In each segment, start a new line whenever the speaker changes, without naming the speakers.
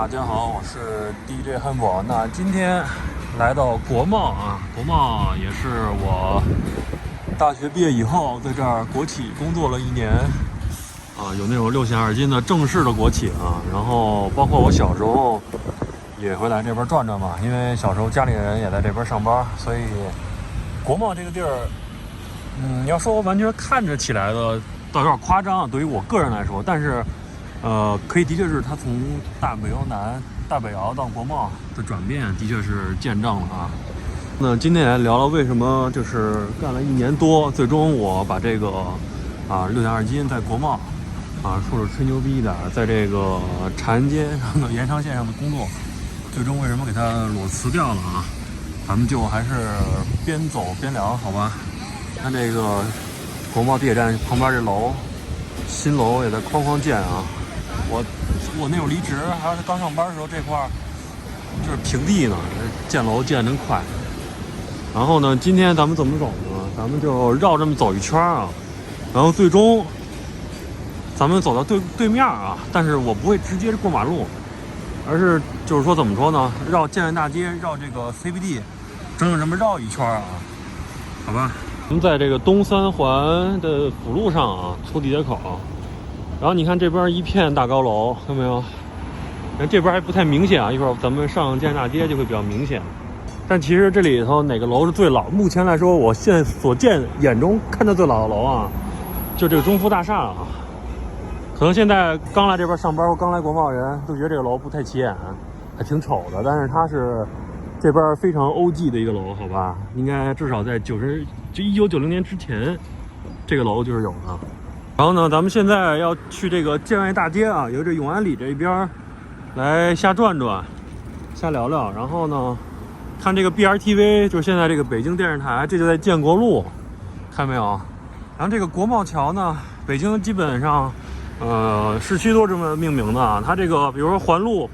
大家好，我是 DJ 汉堡。那今天来到国贸啊，国贸也是我大学毕业以后在这儿国企工作了1年啊，有那种6险2金的正式的国企啊。然后包括我小时候也会来这边转转嘛，因为小时候家里人也在这边上班，所以国贸这个地儿，你要说完全看着起来的倒有点夸张，对于我个人来说，但是。可以，的确是它从大北窑南、大北窑到国贸的转变，的确是见证了啊。那今天来聊聊为什么就是干了1年多，最终我把这个6险2金在国贸说是吹牛逼的，在这个长安街上的延长线上的工作，最终为什么给它裸辞掉了啊？咱们就还是边走边聊，好吧？看这个国贸地铁站旁边这楼，新楼也在哐哐建啊。我那会儿离职，还是刚上班的时候，这块儿就是平地呢，建楼建得真快。然后呢，今天咱们怎么走呢？咱们就绕这么走一圈啊，然后最终咱们走到对面啊，但是我不会直接过马路，而是就是说怎么说呢？绕建外大街，绕这个 CBD， 整这么绕一圈啊，好吧？我们在这个东三环的辅路上啊，出地铁口。然后你看这边一片大高楼，看到没有？这边还不太明显啊，一会儿咱们上建大街就会比较明显。但其实这里头哪个楼是最老？目前来说，我现在所眼中看到最老的楼啊，就这个中福大厦啊。可能现在刚来这边上班或刚来国贸的人都觉得这个楼不太起眼，还挺丑的。但是它是这边非常欧记的一个楼，好吧？应该至少在1990年之前，这个楼就是有的。然后呢，咱们现在要去这个建外大街啊，由这永安里这边来瞎转转，瞎聊聊。然后呢，看这个 BRTV， 就是现在这个北京电视台，这就在建国路，看没有？然后这个国贸桥呢，北京基本上，市区都这么命名的啊。它这个，比如说环路，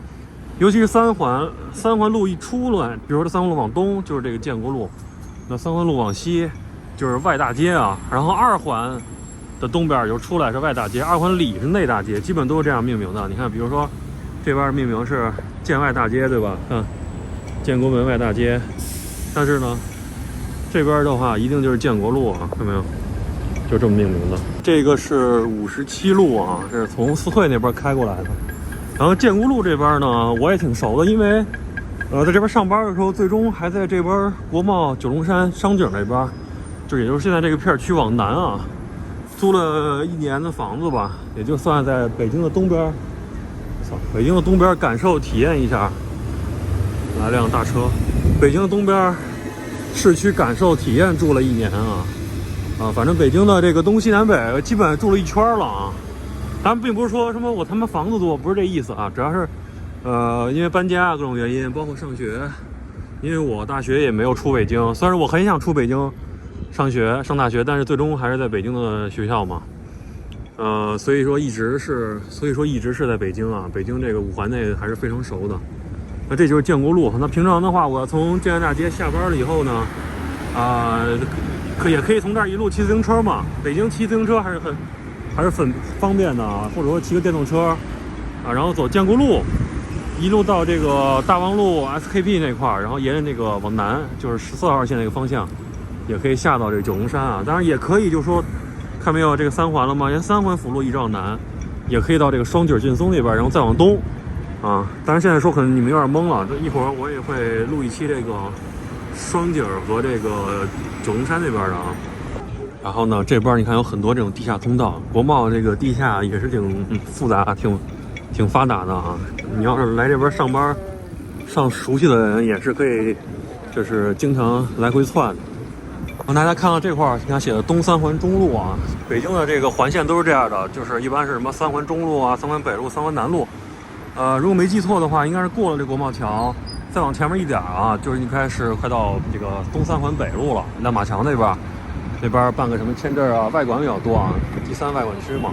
尤其是三环路一出来，比如说这三环路往东就是这个建国路，那三环路往西就是外大街啊。然后2环的东边就出来是外大街，2环里是内大街，基本都是这样命名的。你看，比如说这边命名是建外大街，对吧？建国门外大街。但是呢，这边的话一定就是建国路啊，看到没有？就这么命名的。这个是57路啊，这是从四惠那边开过来的。然后建国路这边呢，我也挺熟的，因为在这边上班的时候，最终还在这边国贸九龙山商景这边，就也就是现在这个片区往南啊。租了1年的房子吧，也就算在北京的东边，北京的东边感受体验一下。来辆大车，北京的东边市区感受体验住了1年啊，反正北京的这个东西南北基本住了一圈了啊。当然并不是说什么我他妈房子多，不是这意思啊，主要是因为搬家各种原因，包括上学，因为我大学也没有出北京，虽然我很想出北京上大学，但是最终还是在北京的学校嘛，所以说一直是在北京啊，北京这个5环内还是非常熟的。那这就是建国路。那平常的话，我从建外大街下班了以后呢，也可以从这儿一路骑自行车嘛。北京骑自行车还是很方便的啊，或者说骑个电动车啊，然后走建国路，一路到这个大望路 SKP 那块儿，然后沿着那个往南，就是14号线那个方向。也可以下到这个九龙山啊，当然也可以，就是说，看没有这个3环了吗？沿3环辅路一绕南，也可以到这个双井劲松那边，然后再往东，啊，当然现在说可能你们有点懵了，一会儿我也会录一期这个双井和这个九龙山那边的啊。然后呢，这边你看有很多这种地下通道，国贸这个地下也是挺复杂、挺发达的啊。你要是来这边上班，上熟悉的人也是可以，就是经常来回窜的。让大家看到这块儿，你看写的东三环中路啊，北京的这个环线都是这样的，就是一般是什么3环中路啊、3环北路、3环南路。如果没记错的话，应该是过了这国贸桥，再往前面一点啊，就是应该是快到这个东三环北路了，亮马桥那边办个什么签证啊，外管比较多啊，第3外管区嘛。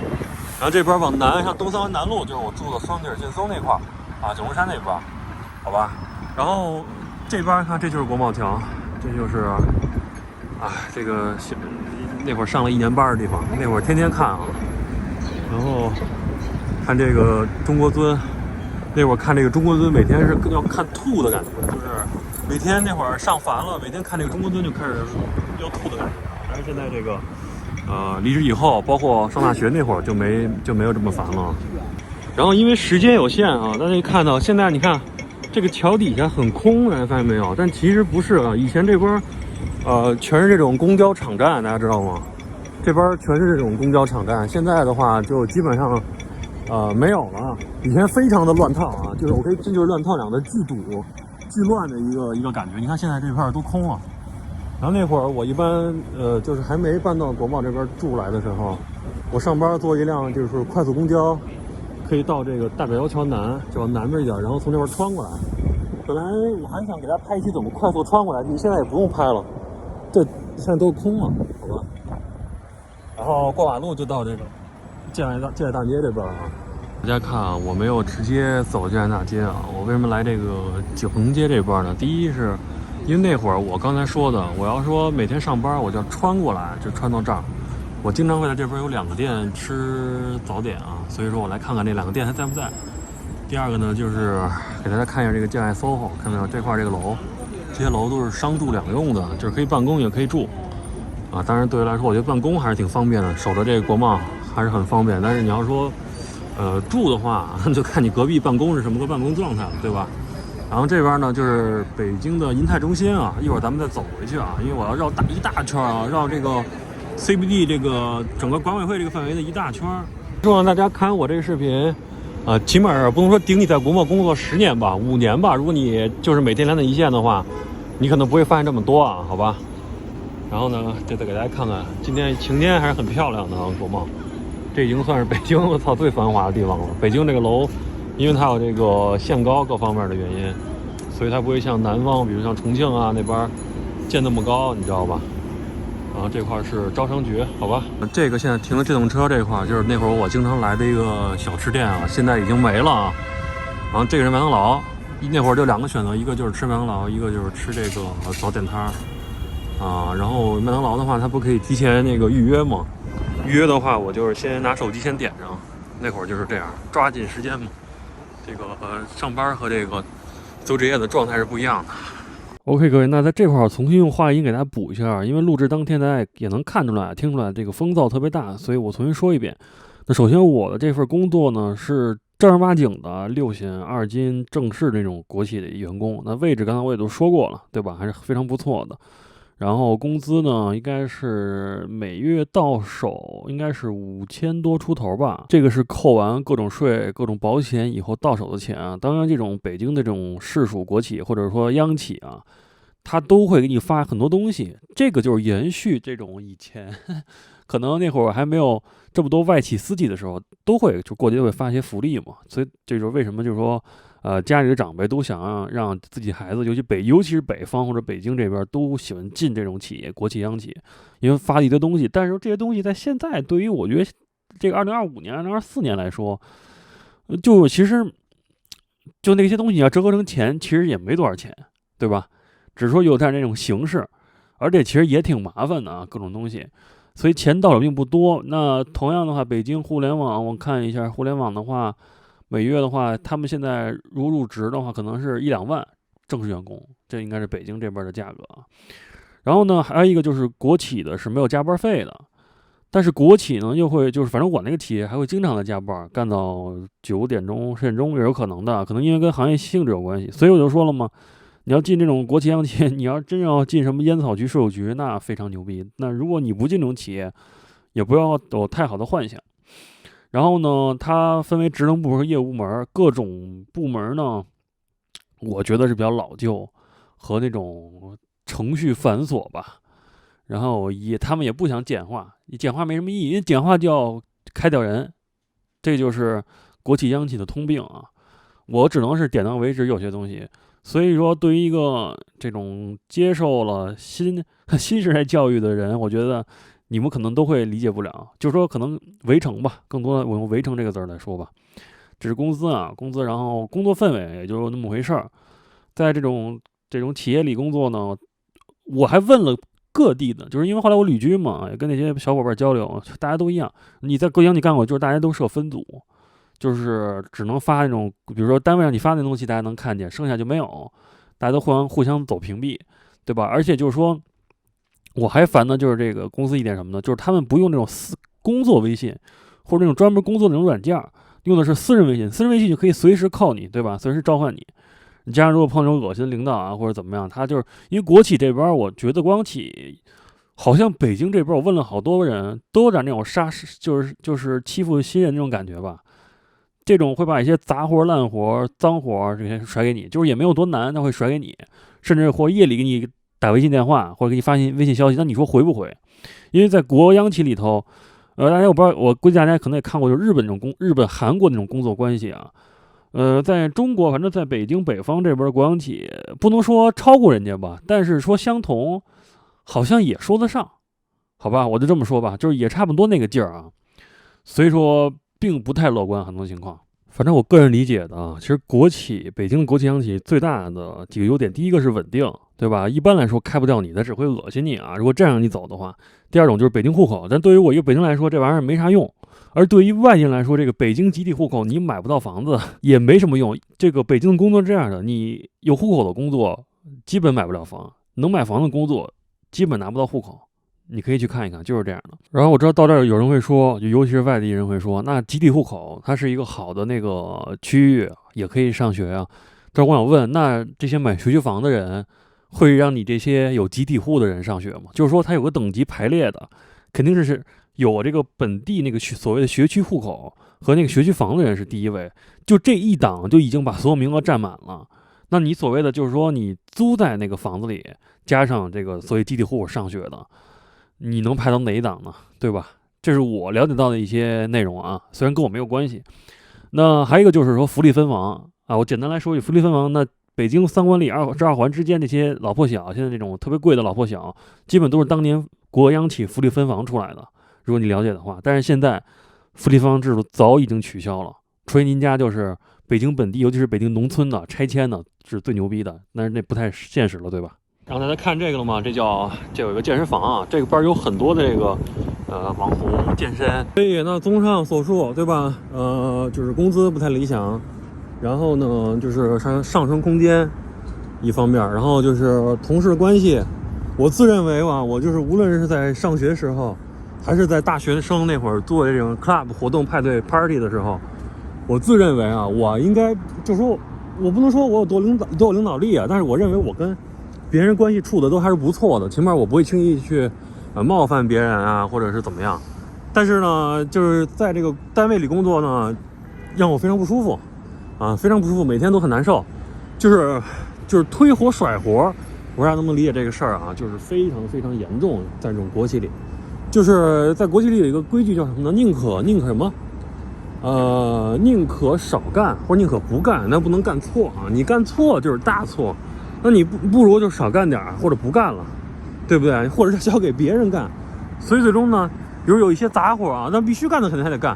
然后这边往南，像东三环南路，就是我住的双井劲松那块啊，九龙山那边，好吧。然后这边看，这就是国贸桥，这就是。这个那会儿上了1年班的地方，那会儿天天看啊。然后看这个中国尊那会儿看这个中国尊，每天是要看吐的感觉，就是每天那会儿上烦了，每天看这个中国尊就开始要吐的感觉。但是现在这个离职以后，包括上大学那会儿就没有这么烦了。然后因为时间有限啊，大家看到现在你看这个桥底下很空，大家发现没有？但其实不是啊，以前这边全是这种公交场站，大家知道吗？这边全是这种公交场站，现在的话就基本上没有了。以前非常的乱套啊，就是我可以这就是乱套两个巨堵、巨乱的一个感觉。你看现在这片都空了。然后那会儿我一般就是还没搬到国贸这边住来的时候，我上班坐一辆就是快速公交。可以到这个大北窑桥南，就往南边一点，然后从这边穿过来。本来我还想给大家拍一期怎么快速穿过来，你现在也不用拍了，这现在都空了，好吧？然后过马路就到这个建外大街这边了。大家看啊，我没有直接走建外大街啊，我为什么来这个景恒街这边呢？第一是因为那会儿我刚才说的，我要说每天上班我就要穿过来，就穿到这儿。我经常会在这边有2个店吃早点啊，所以说我来看看这2个店还在不在。第二个呢，就是给大家看一下这个建外 SOHO， 看到没有？这块这个楼，这些楼都是商住两用的，就是可以办公也可以住啊。当然对于来说，我觉得办公还是挺方便的，守着这个国贸还是很方便。但是你要说住的话，就看你隔壁办公是什么个办公状态了，对吧？然后这边呢就是北京的银泰中心啊，一会儿咱们再走回去啊，因为我要绕一大圈啊，绕这个。CBD 这个整个管委会这个范围的一大圈，希望大家看我这个视频，起码不能说顶你在国贸工作10年吧，5年吧。如果你就是每天2点一线的话，你可能不会发现这么多啊，好吧？然后呢，就再给大家看看，今天晴天还是很漂亮的啊，国贸，这已经算是北京我操最繁华的地方了。北京这个楼，因为它有这个限高各方面的原因，所以它不会像南方，比如像重庆啊那边建那么高，你知道吧？然后这块是招商局，好吧？这个现在停的电动车这块就是那会儿我经常来的一个小吃店啊，现在已经没了啊。然后这个是麦当劳，那会儿就2个选择，一个就是吃麦当劳，一个就是吃这个早点摊啊。然后麦当劳的话，它不可以提前那个预约吗？预约的话，我就是先拿手机先点上，那会儿就是这样，抓紧时间嘛。这个上班和这个做职业的状态是不一样的。OK， 各位，那在这块儿重新用话音给大家补一下，因为录制当天大家也能看出来、听出来这个风噪特别大，所以我重新说一遍。那首先我的这份工作呢是正儿八经的6险2金正式这种国企的员工，那位置刚才我也都说过了，对吧？还是非常不错的。然后工资呢，应该是每月到手应该是5000多出头吧，这个是扣完各种税、各种保险以后到手的钱啊。当然，这种北京的这种市属国企或者说央企啊，它都会给你发很多东西，这个就是延续这种以前可能那会儿还没有这么多外企私企的时候，都会就过节会发一些福利嘛。所以这就是为什么就是说。家里的长辈都想让自己孩子，尤其是北方或者北京这边，都喜欢进这种企业、国企、央企，因为发一堆东西。但是这些东西在现在，对于我觉得这个2025年、2024年来说，就其实就那些东西，你要折合成钱，其实也没多少钱，对吧？只是说有点那种形式，而且其实也挺麻烦的啊，各种东西。所以钱到手并不多。那同样的话，北京互联网，我看一下互联网的话。每月的话，他们现在入职的话，可能是1-2万正式员工，这应该是北京这边的价格啊。然后呢，还有一个就是国企的是没有加班费的，但是国企呢又会反正我那个企业还会经常的加班，干到9点钟、10点钟也有可能的，可能因为跟行业性质有关系。所以我就说了嘛，你要进这种国企央企，你要真要进什么烟草局、税务局，那非常牛逼。那如果你不进这种企业，也不要有太好的幻想。然后呢，它分为职能部门和业务部门，各种部门呢，我觉得是比较老旧和那种程序繁琐吧。然后他们也不想简化，简化没什么意义，因为简化就要开掉人，这就是国企央企的通病啊。我只能是点到为止，有些东西。所以说，对于一个这种接受了新时代教育的人，我觉得。你们可能都会理解不了，就是说可能围城吧，更多的我用围城这个字来说吧。这是工资啊，工资，然后工作氛围也就那么回事儿。在这种企业里工作呢，我还问了各地的，就是因为后来我旅居嘛，也跟那些小伙伴交流，大家都一样。你在各央企干过，就是大家都设分组，就是只能发那种，比如说单位让你发那东西大家能看见，剩下就没有，大家都互相走屏蔽，对吧？而且就是说，我还烦的就是这个公司一点什么呢？就是他们不用这种工作微信，或者那种专门工作的那种软件，用的是私人微信。私人微信就可以随时扣你，对吧？随时召唤你。你加上如果碰到这种恶心的领导啊，或者怎么样，他就是因为国企这边，我觉得国央企好像北京这边，我问了好多人，都有点那种就是欺负新人那种感觉吧。这种会把一些杂活、烂活、脏活这些甩给你，就是也没有多难，他会甩给你，甚至或夜里给你打微信电话，或者给你发微信消息，那你说回不回？因为在国央企里头，大家我不知道，我估计大家可能也看过，就日本韩国那种工作关系啊。在中国，反正在北京北方这边国央企，不能说超过人家吧，但是说相同，好像也说得上，好吧，我就这么说吧，就是也差不多那个劲儿啊。所以说，并不太乐观很多情况。反正我个人理解的啊，其实北京的国企央企最大的几个优点，第一个是稳定，对吧？一般来说开不掉你的，只会恶心你啊。如果这样让你走的话，第二种就是北京户口，但对于我一个北京来说，这玩意儿没啥用。而对于外地人来说，这个北京集体户口你买不到房子也没什么用。这个北京的工作是这样的，你有户口的工作基本买不了房，能买房的工作基本拿不到户口。你可以去看一看，就是这样的。然后我知道到这儿有人会说，尤其是外地人会说，那集体户口它是一个好的那个区域，也可以上学啊。但是我想问，那这些买学区房的人会让你这些有集体户的人上学吗？就是说它有个等级排列的，肯定是有这个本地那个所谓的学区户口和那个学区房的人是第一位，就这一档就已经把所有名额占满了。那你所谓的就是说你租在那个房子里，加上这个所谓集体户上学的，你能排到哪一档呢？对吧？这是我了解到的一些内容啊，虽然跟我没有关系。那还有一个就是说福利分房啊，我简单来说一句福利分房。那北京三环里这二环之间这些老破小，现在这种特别贵的老破小，基本都是当年国央企福利分房出来的。如果你了解的话，但是现在福利分房制度早已经取消了，除非您家就是北京本地，尤其是北京农村的拆迁的，是最牛逼的，但是那不太现实了，对吧？然后大家看这个了吗？这有一个健身房啊，这个边有很多的这个网红健身。所以呢，综上所述，对吧？就是工资不太理想，然后呢，就是上升空间一方面，然后就是同事关系。我自认为吧，我就是无论是在上学时候，还是在大学生那会儿做这种 club 活动、派对 party 的时候，我自认为啊，我应该就是说，我不能说我有多有领导力啊，但是我认为我跟别人关系处的都还是不错的，起码我不会轻易去冒犯别人啊，或者是怎么样。但是呢，就是在这个单位里工作呢，让我非常不舒服啊，非常不舒服，每天都很难受，就是推活甩活。我不知道能不能理解这个事儿啊，就是非常非常严重，在这种国企里，就是在国企里有一个规矩叫什么呢？宁可什么？宁可少干，或者宁可不干，那不能干错啊！你干错就是大错，那你不如就少干点，或者不干了，对不对？或者是交给别人干。所以最终呢，比如有一些杂活啊，那必须干的肯定还得干，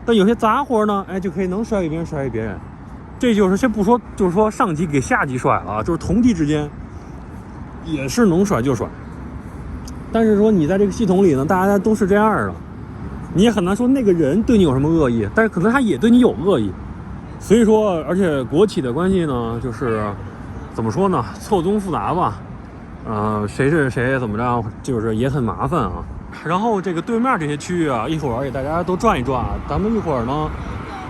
但有些杂活呢，就可以能甩给别人甩给别人。这就是先不说，就是说上级给下级甩了，就是同级之间也是能甩就甩。但是说你在这个系统里呢，大家都是这样的，你也很难说那个人对你有什么恶意，但是可能他也对你有恶意。所以说，而且国企的关系呢，就是怎么说呢，错综复杂吧。谁是谁怎么着，就是也很麻烦啊。然后这个对面这些区域啊，一会儿给大家都转一转。咱们一会儿呢，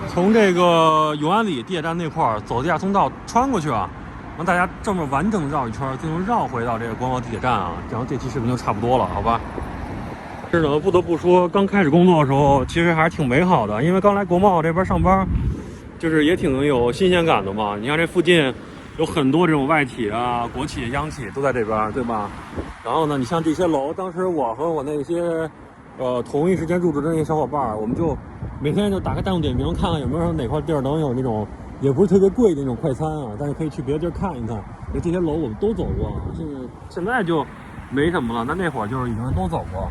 从这个永安里地铁站那块儿走地下通道穿过去啊，让大家这么完整绕一圈，最终绕回到这个光华地铁站啊。然后这期视频就差不多了，好吧？是呢，不得不说，刚开始工作的时候，其实还是挺美好的，因为刚来国贸这边上班，就是也挺有新鲜感的嘛。你看这附近有很多这种外企啊、国企、央企都在这边，对吧？然后呢，你像这些楼，当时我和我那些同一时间入职的那些小伙伴，我们就每天就打开大众点评，看看有没有哪块地儿能有那种也不是特别贵的那种快餐啊，但是可以去别的地儿看一看。这些楼我们都走过，现在就没什么了，那会儿就是已经都走过。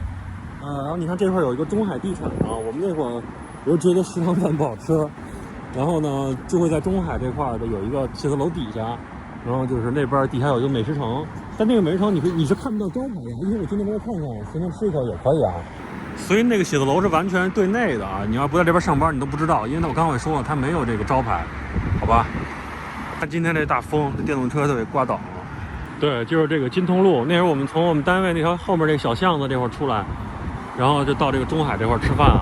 然后你看这块有一个中海地产啊，我们那会儿我就觉得食堂饭不好吃，然后呢就会在中海这块的有一个写字楼底下，然后就是那边底下有一个美食城，但那个美食城你是看不到招牌的，因为我去那边看看，随便吃一口也可以啊。所以那个写字楼是完全对内的啊，你要不在这边上班，你都不知道，因为我刚才也说了，它没有这个招牌，好吧？看今天这大风，这电动车都给刮倒了。对，就是这个金通路，那时候我们从我们单位那条后面这个小巷子这块出来，然后就到这个中海这块吃饭啊。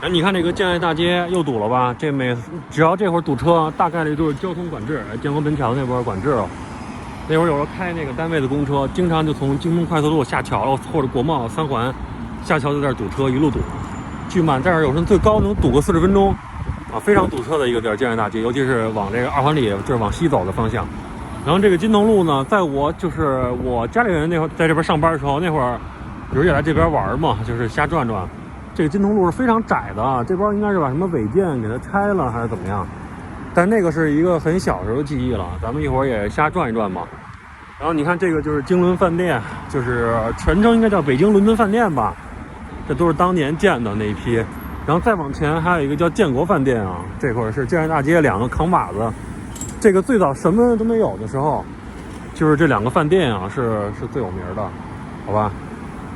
哎，你看这个建爱大街又堵了吧？只要这会儿堵车，大概率都是交通管制，建国门桥那边管制了。那会儿有时候开那个单位的公车，经常就从京东快速路下桥了，或者国贸三环下桥就在这堵车，一路堵，巨慢。但是有时候最高能堵个40分钟啊，非常堵车的一个地儿，建爱大街，尤其是往这个2环里，就是往西走的方向。然后这个金通路呢，在我家里人那会儿在这边上班的时候，那会儿有人也来这边玩嘛，就是瞎转转。这个金通路是非常窄的，这边应该是把什么违建给它拆了还是怎么样？但那个是一个很小时候的记忆了，咱们一会儿也瞎转一转嘛。然后你看这个就是京伦饭店，就是全称应该叫北京伦敦饭店吧，这都是当年建的那一批。然后再往前还有一个叫建国饭店啊，这会儿是建安大街2个扛把子。这个最早什么都没有的时候，就是这2个饭店啊是最有名的，好吧？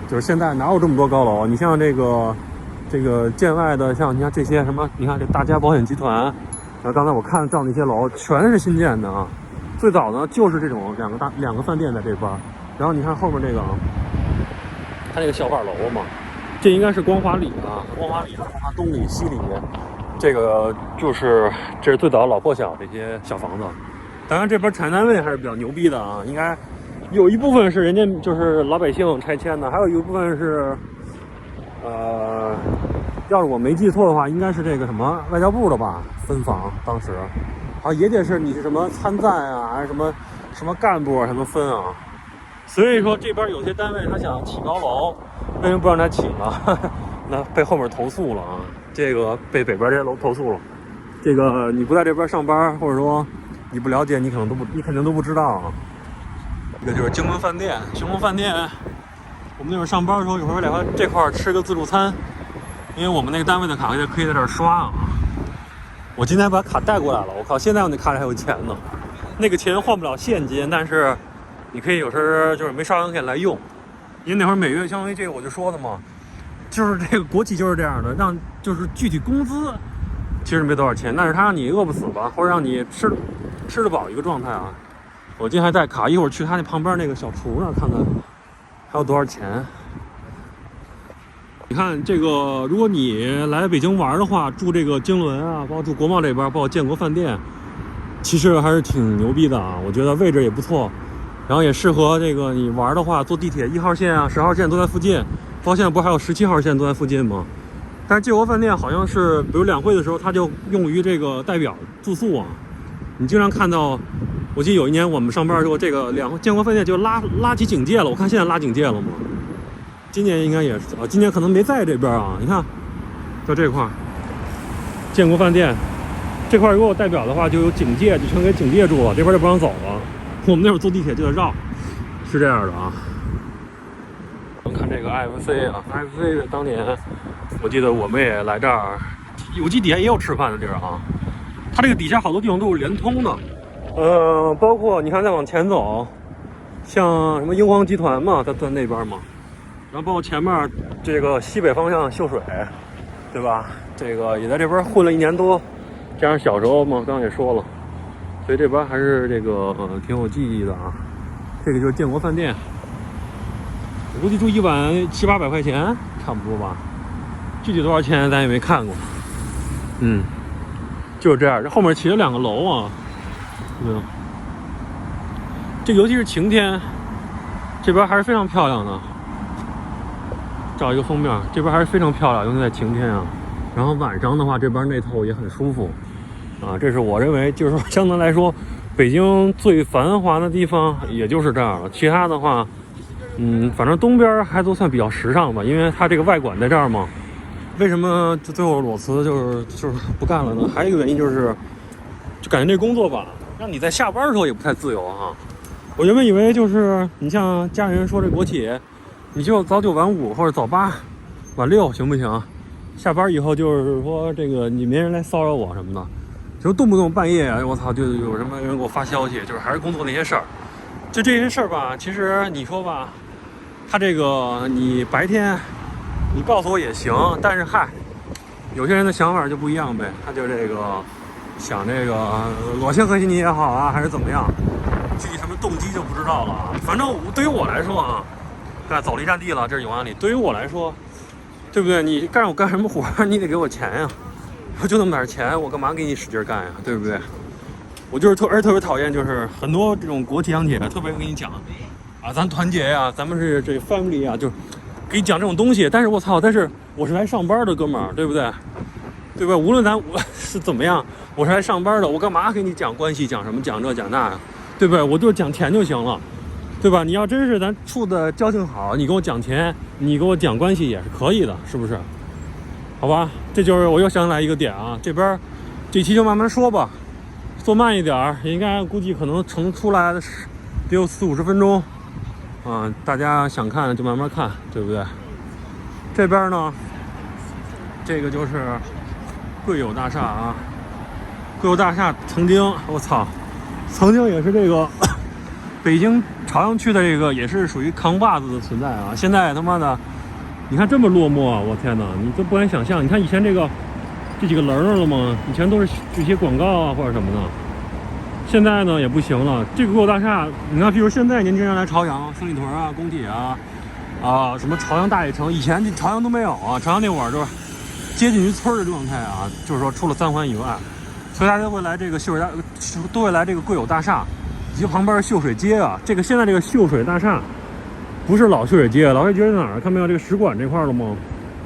就是现在哪有这么多高楼？你像这个建外的，像你看这些什么，你看这大家保险集团，然后刚才我看照那些楼全是新建的啊。最早呢就是这种两个饭店在这边，然后你看后面这个，它这个小板楼嘛，这应该是光华里啊，光华东里西里，这个这是最早老破小这些小房子。当然这边产单位还是比较牛逼的啊，应该有一部分是人家就是老百姓拆迁的，还有一部分是要是我没记错的话，应该是这个什么外交部的吧分房，当时啊也得是你是什么参赞啊，还是什么干部啊什么分啊。所以说这边有些单位他想起高楼，为什么不让他起呢？那被后面投诉了啊，这个被北边这些楼投诉了。这个你不在这边上班，或者说你不了解，你肯定都不知道啊。这个就是京伦饭店，京伦饭店，我们那会儿上班的时候，有时候来这块吃个自助餐，因为我们那个单位的卡可以在这儿刷啊。我今天把卡带过来了，我靠，现在我那卡里还有钱呢。那个钱换不了现金，但是你可以有时就是没刷完可以来用。因为那会儿每月相当于这个我就说的嘛，就是这个国企就是这样的，让就是具体工资其实没多少钱，但是他让你饿不死吧，或者让你吃得饱一个状态啊。我今天还带卡，一会儿去他那旁边那个小厨那看看还有多少钱。你看这个，如果你来北京玩的话，住这个京伦啊，包括住国贸这边，包括建国饭店，其实还是挺牛逼的啊。我觉得位置也不错，然后也适合这个你玩的话，坐地铁1号线啊、10号线都在附近。包括现在不是还有17号线都在附近吗？但是建国饭店好像是，比如两会的时候，它就用于这个代表住宿啊。你经常看到，我记得有一年我们上班的时候，这个建国饭店就拉起警戒了。我看现在拉警戒了吗？今年应该也是啊，今年可能没在这边啊。你看，在这块建国饭店这块，如果有代表的话，就有警戒，就全给警戒住了，这边就不让走了。我们那会儿坐地铁就得绕，是这样的啊。看这个 IFC 啊 ，IFC 当年我记得我们也来这儿，我记得底下也有吃饭的地儿啊。它这个底下好多地方都是连通的，包括你看再往前走，像什么英皇集团嘛，它在那边嘛。然后包括前面这个西北方向秀水，对吧？这个也在这边混了1年多，加上小时候嘛，刚刚也说了，所以这边还是这个挺有记忆的啊。这个就是建国饭店，我估计住一晚700-800块钱，差不多吧。具体多少钱咱也没看过。就是这样。这后面起了2个楼啊，这尤其是晴天，这边还是非常漂亮的。照一个封面，这边还是非常漂亮，尤其在晴天啊。然后晚上的话，这边那头也很舒服啊。这是我认为，就是说相对来说，北京最繁华的地方也就是这样了。其他的话，反正东边还都算比较时尚吧，因为它这个外馆在这儿嘛。为什么最后裸辞就是不干了呢？还有一个原因就是，就感觉这工作吧，让你在下班的时候也不太自由啊。我原本以为就是你像家人说这国企。你就早9晚5或者早8晚6行不行？下班以后就是说这个你没人来骚扰我什么的，就动不动半夜我操就有什么人给我发消息，就是还是工作那些事儿。就这些事儿吧，其实你说吧，他这个你白天你告诉我也行，但是嗨，有些人的想法就不一样呗，他就这个想这个裸行和稀泥也好啊，还是怎么样，具体什么动机就不知道了啊。反正对于我来说啊，看走了一站地了，这是永安里。对于我来说，对不对？你干我干什么活，你得给我钱呀。我就那么点钱，我干嘛给你使劲干呀？对不对？我就是特别讨厌，就是很多这种国企央企特别跟你讲啊，咱团结呀，咱们是这 family 啊，就是给你讲这种东西。但是我操，但是我是来上班的哥们儿，对不对？对吧？无论我是怎么样，我是来上班的，我干嘛给你讲关系，讲什么，讲这讲那呀？对不对？我就讲钱就行了，对吧？你要真是咱处的交情好，你给我讲钱，你给我讲关系也是可以的，是不是？好吧，这就是我又想起来一个点啊，这边这期就慢慢说吧，做慢一点，应该估计可能成出来的得有40-50分钟啊，大家想看就慢慢看，对不对？这边呢，这个就是贵友大厦啊，贵友大厦曾经也是这个北京朝阳区的这个也是属于扛把子的存在啊，现在他妈的。你看这么落寞啊！我天哪，你都不敢想象。你看以前这几个棱了吗？以前都是这些广告啊或者什么的，现在呢也不行了。这个贵友大厦，你看，比如现在年轻人来朝阳、三里屯啊、工体啊，什么朝阳大悦城，以前这朝阳都没有啊。朝阳那会儿就是接近于村的状态啊，就是说除了3环以外，所以大家都会来这个都会来这个贵友大厦，以及旁边的秀水街啊。现在这个秀水大厦。不是老秀水街，老秀水街在哪儿？看没有这个使馆这块了吗？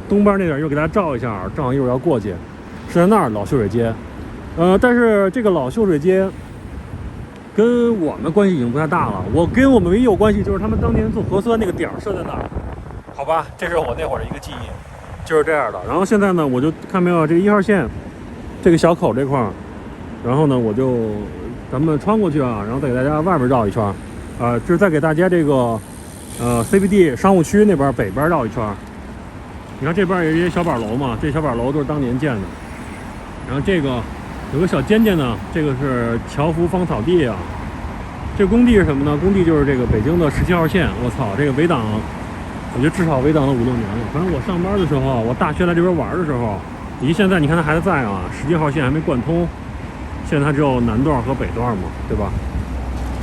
东边那点又给大家照一下，正好一会儿要过去，是在那儿老秀水街。但是这个老秀水街跟我们关系已经不太大了。跟我们唯一有关系就是他们当年做核酸那个点设在那儿，好吧？这是我那会儿的一个记忆，就是这样的。然后现在呢，我就看没有这个1号线这个小口这块，然后呢，咱们穿过去啊，然后再给大家外边绕一圈，就是再给大家这个。CBD 商务区那边北边绕一圈，你看这边有一些小板楼嘛，这小板楼都是当年建的。然后这个有个小尖尖呢，这个是侨福芳草地啊。这工地是什么呢？工地就是这个北京的17号线。我操，这个围挡，我觉得至少围挡了5-6年了。反正我上班的时候，我大学来这边玩的时候，以及现在你看它还在啊，17号线还没贯通，现在它只有南段和北段嘛，对吧？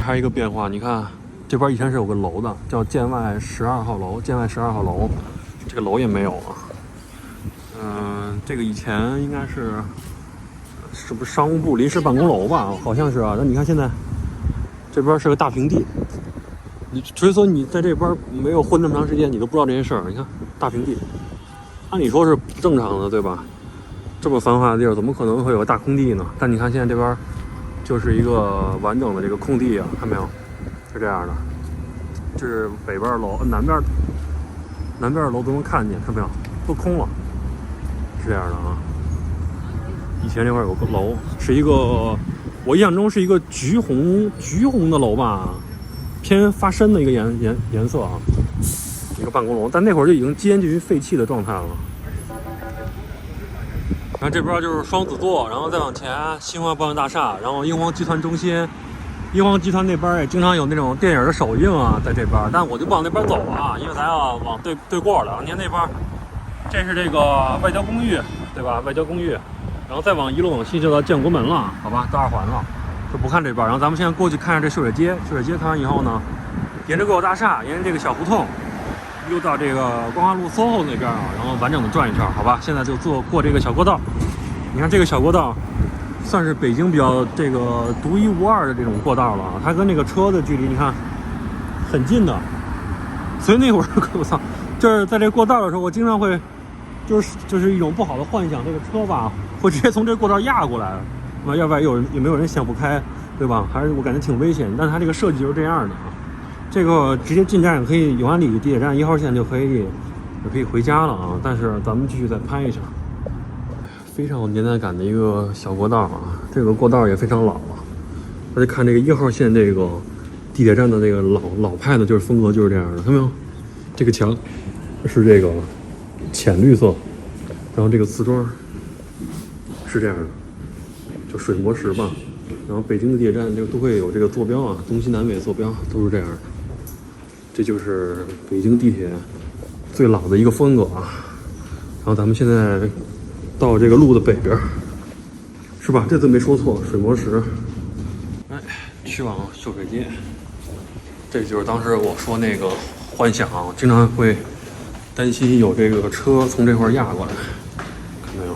还有一个变化，你看。这边以前是有个楼的，叫建外12号楼，建外12号楼，这个楼也没有了。这个以前应该是不是商务部临时办公楼吧？好像是啊。那你看现在这边是个大平地，所以说你在这边没有混那么长时间，你都不知道这些事儿。你看大平地，按理说是不正常的，对吧？这么繁华的地儿，怎么可能会有个大空地呢？但你看现在这边就是一个完整的这个空地啊，看没有？是这样的，这是北边楼，南边楼都能看见，看没有？都空了，是这样的啊。以前这块有个楼，是一个我印象中是一个橘红的楼吧，偏发深的一个颜色啊，一个办公楼，但那会儿就已经接近于废弃的状态了。然后这边就是双子座，然后再往前新华保险大厦，然后英皇集团中心。英皇集团那边也经常有那种电影的首映啊，在这边，但我就不往那边走啊，因为咱要往对过了。您那边，这是这个外交公寓，对吧？外交公寓，然后再一路往西就到建国门了，好吧，到2环了，就不看这边。然后咱们现在过去看一下这秀水街，秀水街看完以后呢，沿着贵友大厦，沿着这个小胡同，又到这个光华路 SOHO 那边啊，然后完整的转一圈，好吧？现在就过这个小过道，你看这个小过道。算是北京比较这个独一无二的这种过道了啊，它跟那个车的距离你看很近的，所以那会儿我操，就是在这过道的时候，我经常会就是一种不好的幻想，这个车吧会直接从这过道压过来，啊，要不然也没有人想不开，对吧？还是我感觉挺危险，但是它这个设计就是这样的啊，这个直接进站可以永安里地铁站1号线就可以回家了啊，但是咱们继续再拍一下。非常有年代感的一个小过道啊，这个过道也非常老啊。大家看这个1号线这个地铁站的这个老派的，就是风格就是这样的，看没有？这个墙是这个浅绿色，然后这个瓷砖是这样的，就水磨石吧。然后北京的地铁站就都会有这个坐标啊，东西南北坐标都是这样的。这就是北京地铁最老的一个风格啊。然后咱们现在到这个路的北边，是吧？这次没说错，水磨石。哎，去往秀水街。这就是当时我说那个幻想，经常会担心有这个车从这块压过来，看没有？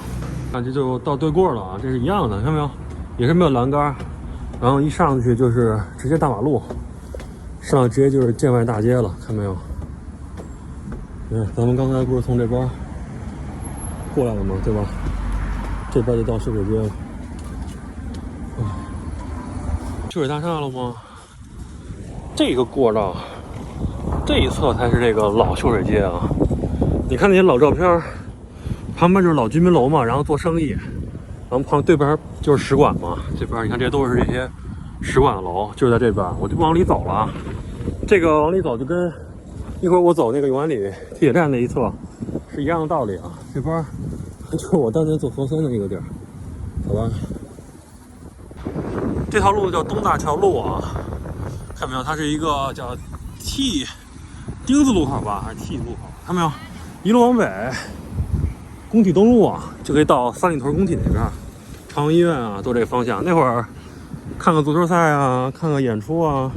那这就到对过了啊，这是一样的，看没有？也是没有栏杆，然后一上去就是直接大马路，上直接就是建外大街了，看没有？咱们刚才不是从这边过来了吗？对吧？这边就到秀水街了。秀水大厦了吗？这个过道这一侧才是这个老秀水街啊！你看那些老照片，旁边就是老居民楼嘛，然后做生意，然后旁对边就是使馆嘛。这边你看，这都是这些使馆的楼，就是在这边。我就不往里走了，这个往里走就跟一会儿我走那个永安里地铁站那一侧是一样的道理啊。这边就是我当年做核酸的那个地儿，好吧？这条路叫东大桥路啊。看没有，它是一个叫 T 丁字路口吧，还是 T 路口？看没有，一路往北，工体东路啊，就可以到三里屯工体那边，长庚医院啊，都这个方向。那会儿看个足球赛啊，看个演出啊，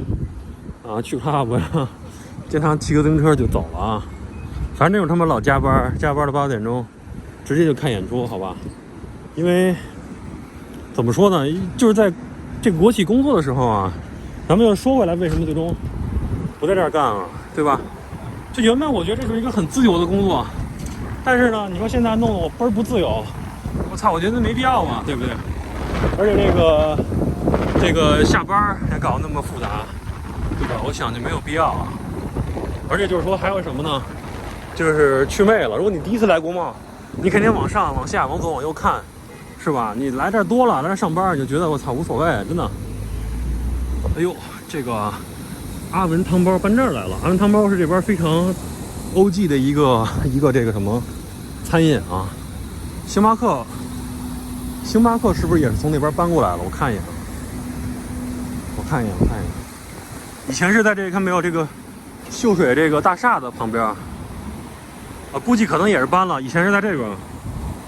去 club 呀，经常骑个自行车就走了啊。反正那会儿他们老加班到8点钟，直接就看演出，好吧？因为怎么说呢，就是在这个国企工作的时候啊。咱们又说回来，为什么最终不在这儿干了，对吧？就原本我觉得这是一个很自由的工作，但是呢，你说现在弄得我倍儿不自由，我操，我觉得没必要嘛，对不对？而且这个下班还搞那么复杂，对吧？我想就没有必要啊。而且就是说还有什么呢？就是祛魅了。如果你第一次来国贸，你肯定往上、往下、往左、往右看，是吧？你来这儿多了，来这儿上班你就觉得我操无所谓，真的。哎呦，这个阿文汤包搬这儿来了。阿文汤包是这边非常OG的一个这个什么餐饮啊。星巴克是不是也是从那边搬过来了？我看一眼。以前是在这个看没有这个秀水这个大厦的旁边啊，估计可能也是搬了。以前是在这边，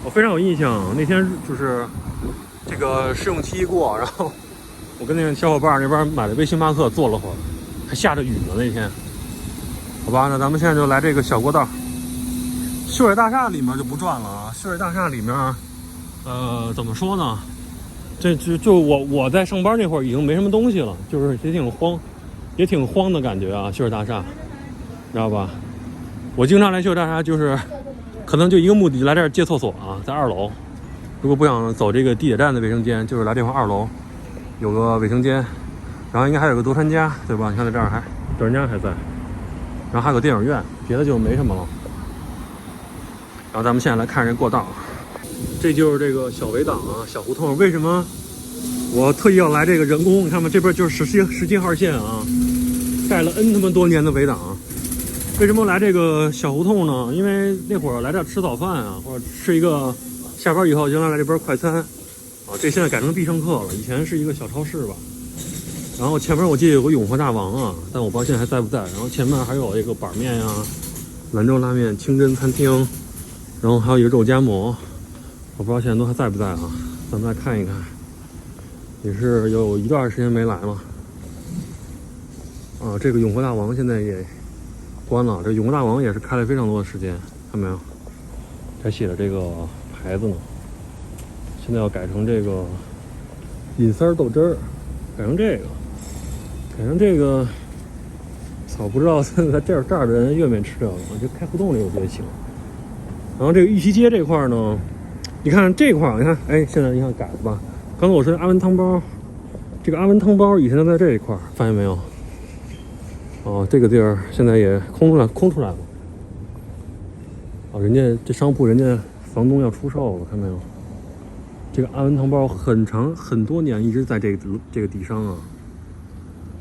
我非常有印象。那天就是这个试用期过，然后。我跟那个小伙伴那边买了杯星巴克，坐了会儿，还下着雨呢那天。好吧，那咱们现在就来这个小过道。秀水大厦里面就不转了啊。秀水大厦里面，怎么说呢？这就我在上班那会儿已经没什么东西了，就是也挺荒的感觉啊。秀水大厦，知道吧？我经常来秀水大厦，就是可能就一个目的，来这儿借厕所啊，在2楼。如果不想走这个地铁站的卫生间，就是来这块2楼。有个卫生间，然后应该还有个德川家，对吧？你看在这儿德川家还在，然后还有个电影院，别的就没什么了。然后咱们现在来看这过道，这就是这个小围挡啊，小胡同。为什么我特意要来这个人工？你看嘛，这边就是17号线啊，盖了 N 他妈多年的围挡。为什么来这个小胡同呢？因为那会儿来这儿吃早饭啊，或者吃一个下班以后经常来这边快餐。这现在改成必胜客了，以前是一个小超市吧。然后前面我记得有个永和大王啊，但我不知道现在还在不在。然后前面还有一个板面呀、兰州拉面、清真餐厅，然后还有一个肉夹馍，我不知道现在都还在不在啊。咱们来看一看，也是有一段时间没来了。这个永和大王现在也关了。这永和大王也是开了非常多的时间，看没有？还写了这个牌子呢。现在要改成这个尹三豆汁儿，改成这个，操，不知道现在这儿的人愿不愿意吃这个，我觉得开胡同里我觉得行。然后这个玉溪街这块呢，你看这块，你看，哎，现在你看改了吧？刚才我说阿文汤包，这个阿文汤包以前就在这一块，发现没有？这个地儿现在也空出来了。人家这商铺，人家房东要出售了，看没有？这个阿文汤包很多年一直在这个底商啊。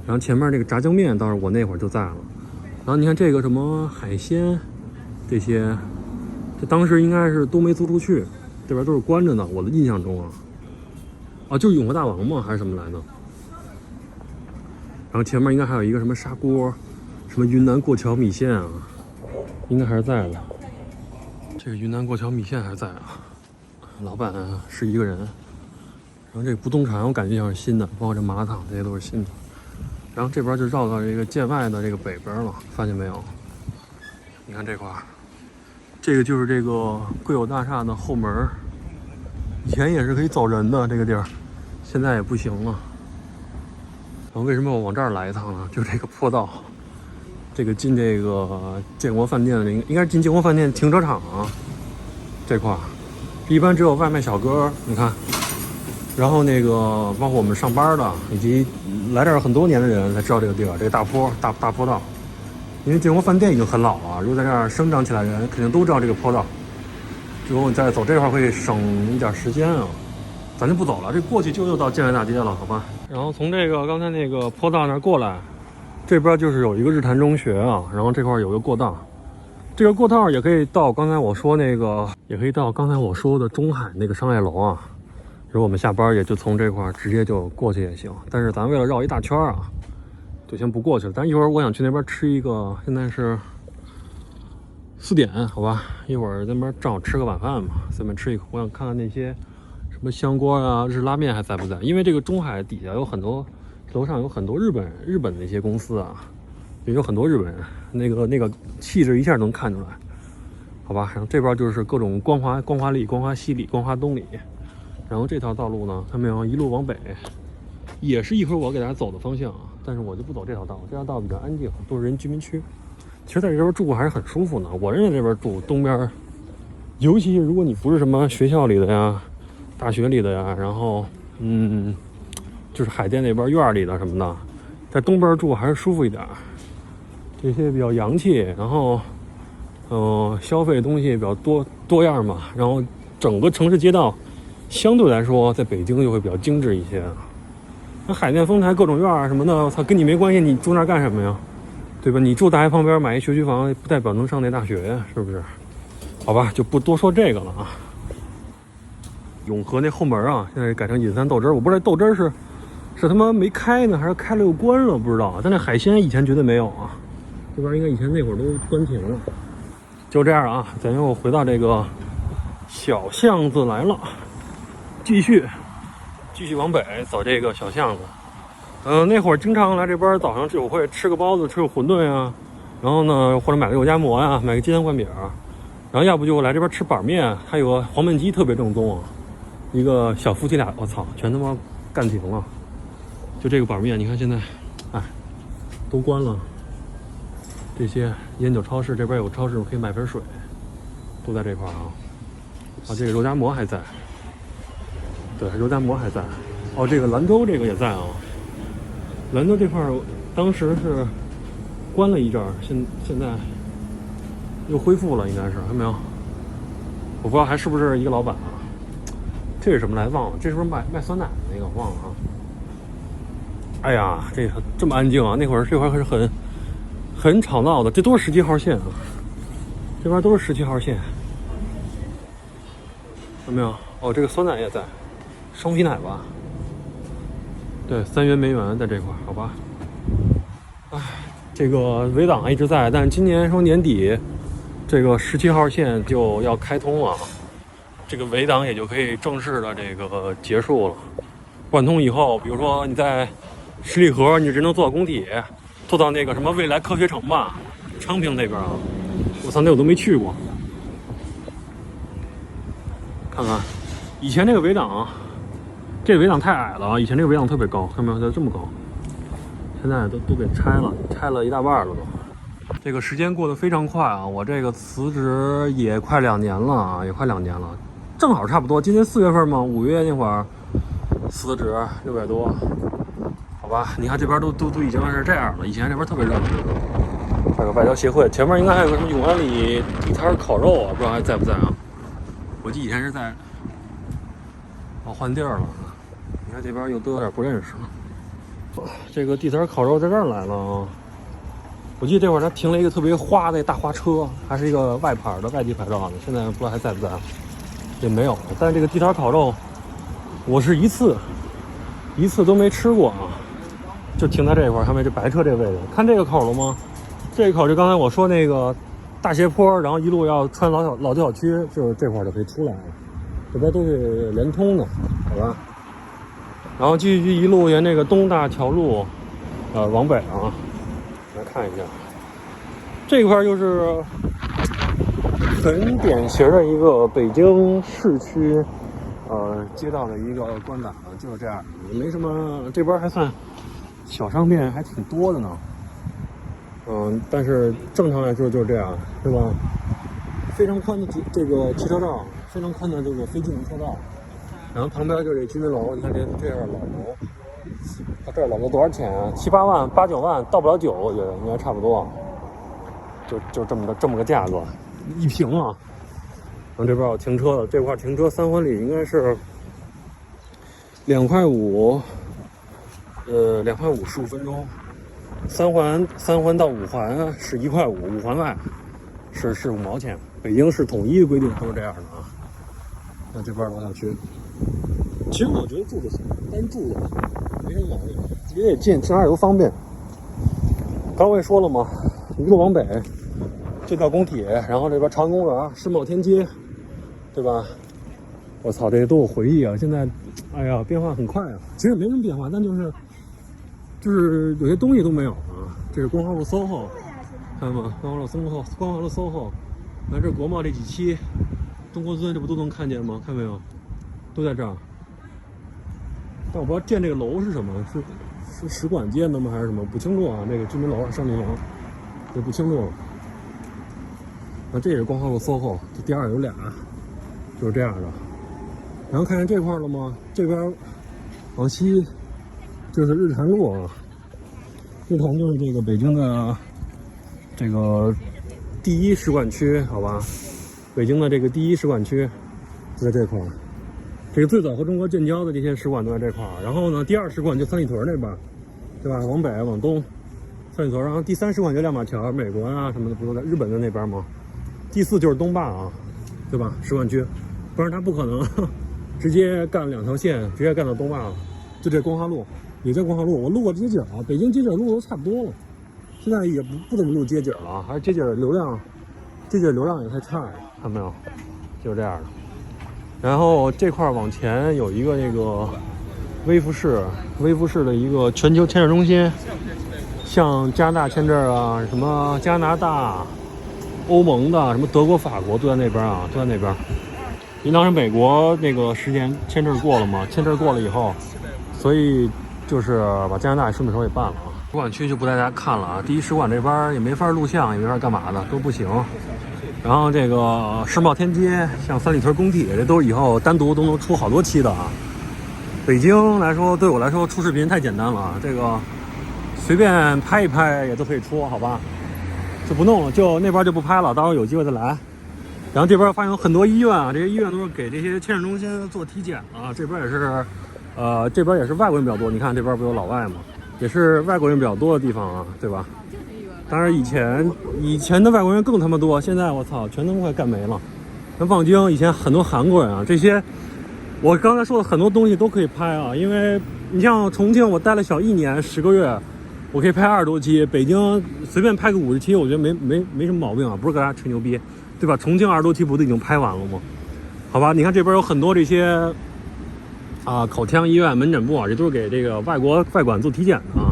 然后前面这个炸酱面倒是我那会儿就在了。然后你看这个什么海鲜，这些，这当时应该是都没租出去，这边都是关着呢。我的印象中就是永和大王嘛，还是什么来的？然后前面应该还有一个什么砂锅，什么云南过桥米线啊，应该还是在的。这个云南过桥米线还在啊，老板是一个人。然后这个不动产我感觉像是新的，包括这麻辣烫这些都是新的。然后这边就绕到这个建外的这个北边了，发现没有？你看这块儿，这个就是这个贵友大厦的后门，以前也是可以走人的这个地儿，现在也不行了。然后为什么我往这儿来一趟呢？就这个坡道，这个进这个建国饭店的应该是进建国饭店停车场啊，这块儿一般只有外卖小哥，你看。然后那个包括我们上班的，以及来这儿很多年的人才知道这个地儿，这个大坡道。因为建国饭店已经很老了，如果在这儿生长起来的人，肯定都知道这个坡道。如果你再走这块会省一点时间啊，咱就不走了，这过去就又到建外大街了，好吧？然后从这个刚才那个坡道那儿过来，这边就是有一个日坛中学啊，然后这块有个过道，这个过道也可以到刚才我说那个，也可以到刚才我说的中海那个商业楼啊。如果我们下班也就从这块直接就过去也行，但是咱为了绕一大圈啊，就先不过去了。但一会儿我想去那边吃一个，现在是4点，好吧？一会儿在那边正好吃个晚饭嘛，随便吃一口。我想看看那些什么香锅啊、日式拉面还在不在？因为这个中海底下有很多，楼上有很多日本的一些公司啊，也有很多日本人，那个气质一下能看出来，好吧？然后这边就是各种光华里、光华西里、光华东里。然后这条道路呢，看没有，一路往北，也是一会儿我给大家走的方向啊。但是我就不走这条道，这条道比较安静，都是人居民区。其实在这边住还是很舒服的，我认为这边住东边，尤其如果你不是什么学校里的呀、大学里的呀，然后就是海淀那边院里的什么的，在东边住还是舒服一点。这些比较洋气，然后消费的东西比较多样嘛，然后整个城市街道。相对来说，在北京就会比较精致一些。那海淀丰台各种院啊什么的，我操，跟你没关系，你住那儿干什么呀？对吧？你住大学旁边买一学区房，不代表能上那大学呀，是不是？好吧，就不多说这个了啊。永和那后门啊，现在改成尹三豆汁儿，我不知道豆汁儿是他妈没开呢，还是开了又关了，不知道。但那海鲜以前绝对没有啊，这边应该以前那会儿都关停了。就这样啊，咱又回到这个小巷子来了。继续往北走这个小巷子，那会儿经常来这边，早上我会吃个包子，吃个馄饨啊，然后呢或者买个肉夹馍呀，买个鸡蛋灌饼，然后要不就来这边吃板面，还有个黄焖鸡特别正宗啊，一个小夫妻俩，我操，全他妈干停了。就这个板面，你看现在，都关了。这些烟酒超市这边有超市可以买瓶水，都在这块啊。这个肉夹馍还在。对，肉夹馍还在。这个兰州这个也在啊。兰州这块当时是关了一阵儿，现在又恢复了，应该是，看没有？我不知道还是不是一个老板啊。这是什么来忘了？这是不是卖酸奶的那个？忘了啊。哎呀，这么安静啊！那会儿这块可是很吵闹的，这都是17号线啊。这边都是17号线，看没有？这个酸奶也在。双皮奶吧，对，3元梅园在这块，好吧。这个围挡一直在，但今年说年底，这个17号线就要开通了，这个围挡也就可以正式的这个结束了。贯通以后，比如说你在十里河，你只能坐到工体，坐到那个什么未来科学城吧，昌平那边啊，我操，那我都没去过。看看，以前这个围挡。这个围挡太矮了啊！以前这个围挡特别高，看没有？它这么高，现在都给拆了一大半了都。这个时间过得非常快啊！我这个辞职也快2年了啊，正好差不多。今年4月份嘛，5月那会儿辞职600多，好吧？你看这边都已经是这样了，以前这边特别热闹。这个外交协会前面应该还有个什么永安里地摊烤肉啊，不知道还在不在啊？我记得以前是在，换地儿了。你看这边又都有点不认识了。这个地摊烤肉在这儿来了啊！我记得这会儿他停了一个特别花的大花车，还是一个外地牌照的，现在不知道还在不在，也没有了。但是这个地摊烤肉，我是一次都没吃过啊，就停在这块儿，上面这白车这位置。看这个口了吗？这个口就刚才我说那个大斜坡，然后一路要穿老旧小区，就是这块就可以出来了。这边都是连通的，好吧？然后继续一路沿那个东大桥路，往北啊，来看一下，这块就是很典型的一个北京市区，街道的一个观感啊，就是这样，也没什么，这边还算小商店还挺多的呢。但是正常来说就是这样，对吧？非常宽的这个汽车道，非常宽的这个非机动车道，然后旁边就是这居民楼，你看这样老楼，这儿老楼多少钱啊？7、8万、8、9万，到不了9，我觉得应该差不多，就这么个价格，一平啊。然后这边有停车的，这块停车3环里应该是2块5，2块5 15分钟。3环到5环是1块5，5环外是5毛钱。北京市统一规定都是这样的啊。那这边老小区，其实我觉得住就行，单住的没什么毛病，离得也近，去哪儿都方便。刚我也说了嘛，一路往北就到工体，然后这边朝阳公园、世贸天阶，对吧？我操，这些都有回忆啊！现在，哎呀，变化很快啊。其实没什么变化，但就是有些东西都没有啊。这是光华路 SOHO， 看到吗？光华路 SOHO， 来这国贸这几期，中关村这不都能看见吗？看没有？都在这儿。但我不知道建这个楼是什么，是使馆建的吗？还是什么？不清楚啊。这个居民楼、商品楼，也不清楚。那这也是光华路 SOHO， 这第二有俩，就是这样的。然后看见这块了吗？这边往西就是日坛路啊。日坛就是这个北京的这个第1使馆区，好吧？北京的这个第1使馆区就在这块儿。这个最早和中国建交的这些使馆都在这块儿。然后呢，第2使馆就三里屯那边，对吧？往北往东，三里屯。然后第3使馆就亮马桥，美国啊什么的不都在日本的那边吗？第4就是东坝啊，对吧？使馆区，不然他不可能直接干2条线，直接干到东坝了。就这光华路，也叫光华路。我路过街景啊，北京街景路都差不多了，现在也不怎么录街景了，还是街景流量也太差了，看到没有？就是这样的。然后这块往前有一个那个微服饰的一个全球签证中心，像加拿大签证啊，什么加拿大、欧盟的，什么德国、法国都在那边啊，都在那边。因为当时美国那个时间签证过了嘛，签证过了以后，所以就是把加拿大顺手也办了啊。使馆区就不带大家看了啊，第1使馆这边也没法录像，也没法干嘛的，都不行。然后这个世贸天阶，像三里屯工体，这都是以后单独都能出好多期的啊。北京来说，对我来说出视频太简单了，这个随便拍一拍也都可以出，好吧？就不弄了，就那边就不拍了，到时候有机会再来。然后这边发现有很多医院啊，这些医院都是给这些签证中心做体检啊。这边也是，这边也是外国人比较多。你看这边不有老外吗？也是外国人比较多的地方啊，对吧？当然以前的外国人更他妈多，现在我操，全都快干没了。像望京以前很多韩国人啊，这些我刚才说的很多东西都可以拍啊，因为你像重庆，我待了小1年10个月，我可以拍20多期。北京随便拍个50期，我觉得没什么毛病啊，不是跟大家吹牛逼，对吧？重庆20多期不都已经拍完了吗？好吧，你看这边有很多这些口腔医院、门诊部啊，这都是给这个外馆做体检的啊。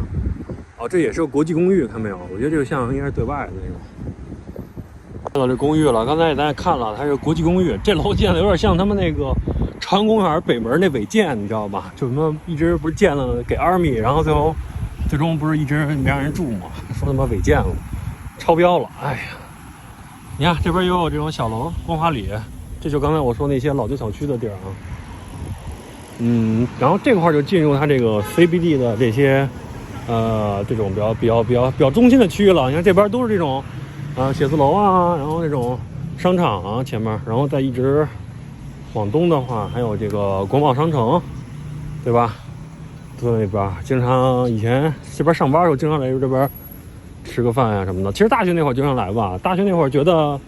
这也是个国际公寓，看没有？我觉得这个像应该是对外的那种。看到这公寓了，刚才咱也看了，它是国际公寓。这楼建的有点像他们那个朝阳公园北门那违建，你知道吧？就什么一直不是建了给 Army， 然后最终不是一直没让人住吗？说他妈违建了，超标了。哎呀，你看这边也有这种小楼，光华里，这就刚才我说那些老旧小区的地儿啊。然后这块就进入它这个 CBD 的这些。这种比较中心的区域了。你看这边都是这种，写字楼啊，然后那种商场啊前面，然后再一直往东的话，还有这个国贸商城，对吧？都在那边。经常以前这边上班的时候，经常来这边吃个饭呀什么的。其实大学那会儿经常来吧。大学那会儿觉得，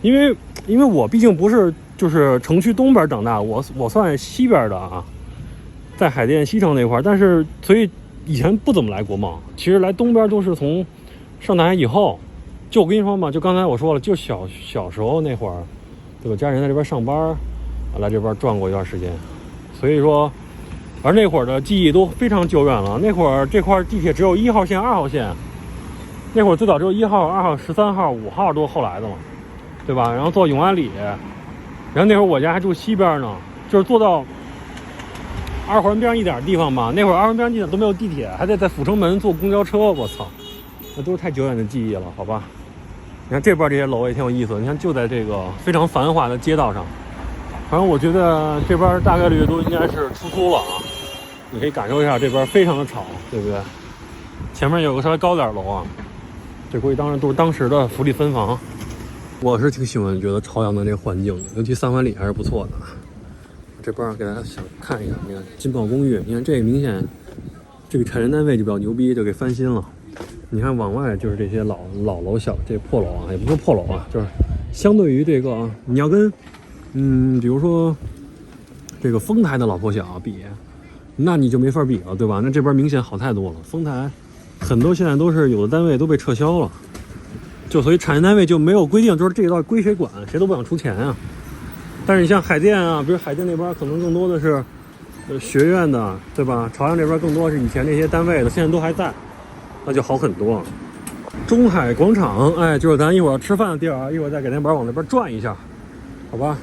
因为我毕竟不是就是城区东边长大，我算西边的啊，在海淀西城那块儿，但是所以。以前不怎么来国贸，其实来东边都是从上大学以后，就我跟你说嘛，就刚才我说了，就小时候那会儿，对吧？家人在这边上班，来这边转过一段时间，所以说，而那会儿的记忆都非常久远了。那会儿这块地铁只有1号线、2号线，那会儿最早只有1号、2号、13号、5号都是后来的嘛，对吧？然后坐永安里，然后那会儿我家还住西边呢，就是坐到二环边一点地方嘛。那会儿二环边地点都没有地铁，还得在阜成门坐公交车，我操！那都是太久远的记忆了，好吧？你看这边这些楼也挺有意思的，你看就在这个非常繁华的街道上。反正我觉得这边大概率都应该是出租了啊，你可以感受一下这边非常的吵，对不对？前面有个稍微高点楼啊，这估计当然都是当时的福利分房。我是挺喜欢觉得朝阳的这个环境的，尤其三环里还是不错的。这边给大家想看一下，你看金茂公寓，你看这个明显这个产业单位就比较牛逼，就给翻新了。你看往外就是这些老楼小这破楼啊，也不是破楼啊，就是相对于这个你要跟比如说这个丰台的老破小比，那你就没法比了，对吧？那这边明显好太多了。丰台很多现在都是有的单位都被撤销了，就所以产业单位就没有规定，就是这一道归谁管，谁都不想出钱啊。但是你像海淀啊，比如海淀那边可能更多的是学院的，对吧？朝阳这边更多是以前那些单位的，现在都还在。那就好很多。中海广场，哎，就是咱一会儿吃饭的地儿啊，一会儿再给那边往那边转一下，好吧？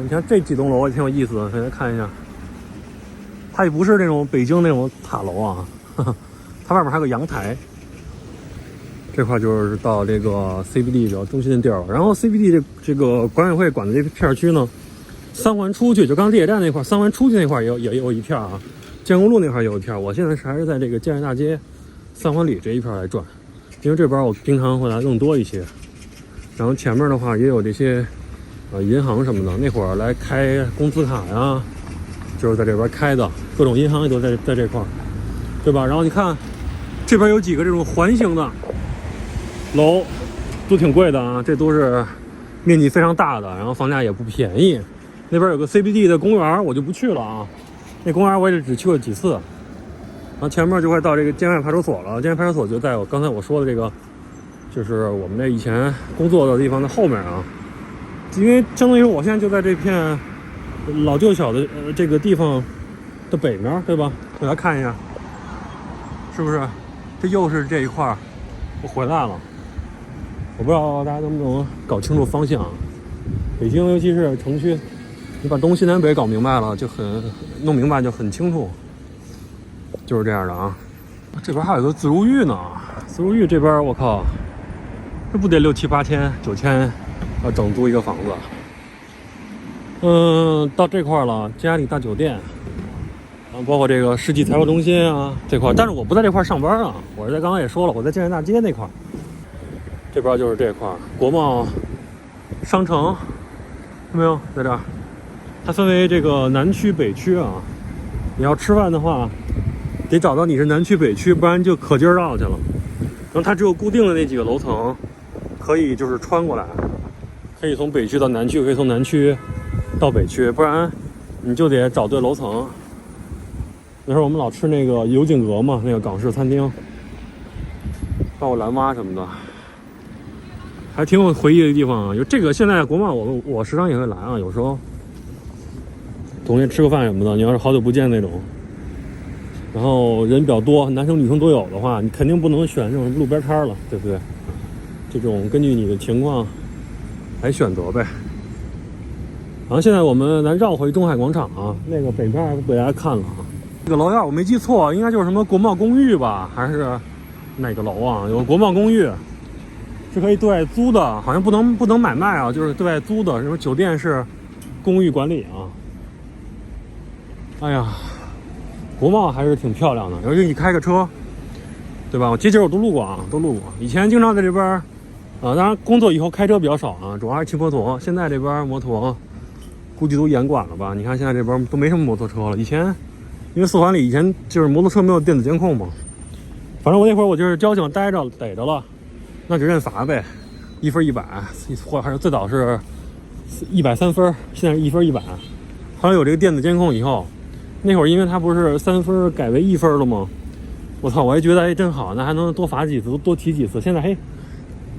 你看这几栋楼也挺有意思的，大家看一下。它也不是那种北京那种塔楼啊，它外面还有个阳台。这块就是到这个 CBD 比较中心的地儿了。然后 CBD 这个管委会管的这片区呢，3环出去，就刚地铁站那块，3环出去那块也有一片啊。建国路那块也有一片，我现在还是在这个建设大街3环里这一片来转，因为这边我平常会来更多一些。然后前面的话也有这些银行什么的，那会儿来开工资卡呀，就是在这边开的，各种银行也都在这块，对吧？然后你看这边有几个这种环形的楼，都挺贵的啊，这都是面积非常大的，然后房价也不便宜。那边有个 CBD 的公园，我就不去了啊。那公园我也只去过几次，然后前面就快到这个建外派出所了。建外派出所就在刚才我说的这个，就是我们这以前工作的地方的后面啊。因为相当于我现在就在这片老旧小的这个地方的北面，对吧？大家看一下，是不是？这又是这一块，我回来了。我不知道大家能不能搞清楚方向。北京尤其是城区，你把东西南北搞明白了，就弄明白就很清楚，就是这样的啊。这边还有个自如寓呢，自如寓这边我靠，这不得6、7、8千、9千，要整租一个房子。到这块了，嘉里大酒店，然后包括这个世纪财货中心啊这块，但是我不在这块上班啊，我是在刚刚也说了，我在建设大街那块。这边就是这块国贸商城，看没有，在这儿。它分为这个南区北区啊，你要吃饭的话得找到你是南区北区，不然就可劲儿绕去了。然后它只有固定的那几个楼层可以就是穿过来，可以从北区到南区，可以从南区到北区，不然你就得找对楼层。那时候我们老吃那个油井阁嘛，那个港式餐厅，包括蓝蛙什么的，还挺有回忆的地方啊。有这个现在国贸我时常也会来啊，有时候同学吃个饭什么的，你要是好久不见那种，然后人比较多，男生女生都有的话，你肯定不能选这种路边摊了，对不对？这种根据你的情况来选择呗。然后现在我们来绕回中海广场啊，那个北边给大家看了啊。这个楼要我没记错，应该就是什么国贸公寓吧，还是哪个楼啊？有国贸公寓是可以对外租的，好像不能买卖啊，就是对外租的。什么酒店是公寓管理啊。哎呀，国贸还是挺漂亮的，尤其你开个车，对吧？我街我都路过啊，都路过。以前经常在这边当然工作以后开车比较少啊，主要还是骑摩托。现在这边摩托估计都严管了吧？你看现在这边都没什么摩托车了。以前因为4环里以前就是摩托车没有电子监控嘛，反正我那会儿我就是交警逮着逮着了，那就认罚呗，1分100，或者还是最早是130分，现在是1分100。后来有这个电子监控以后。那会儿因为他不是3分改为1分了吗？我操，我还觉得真好，那还能多罚几次，多提几次。现在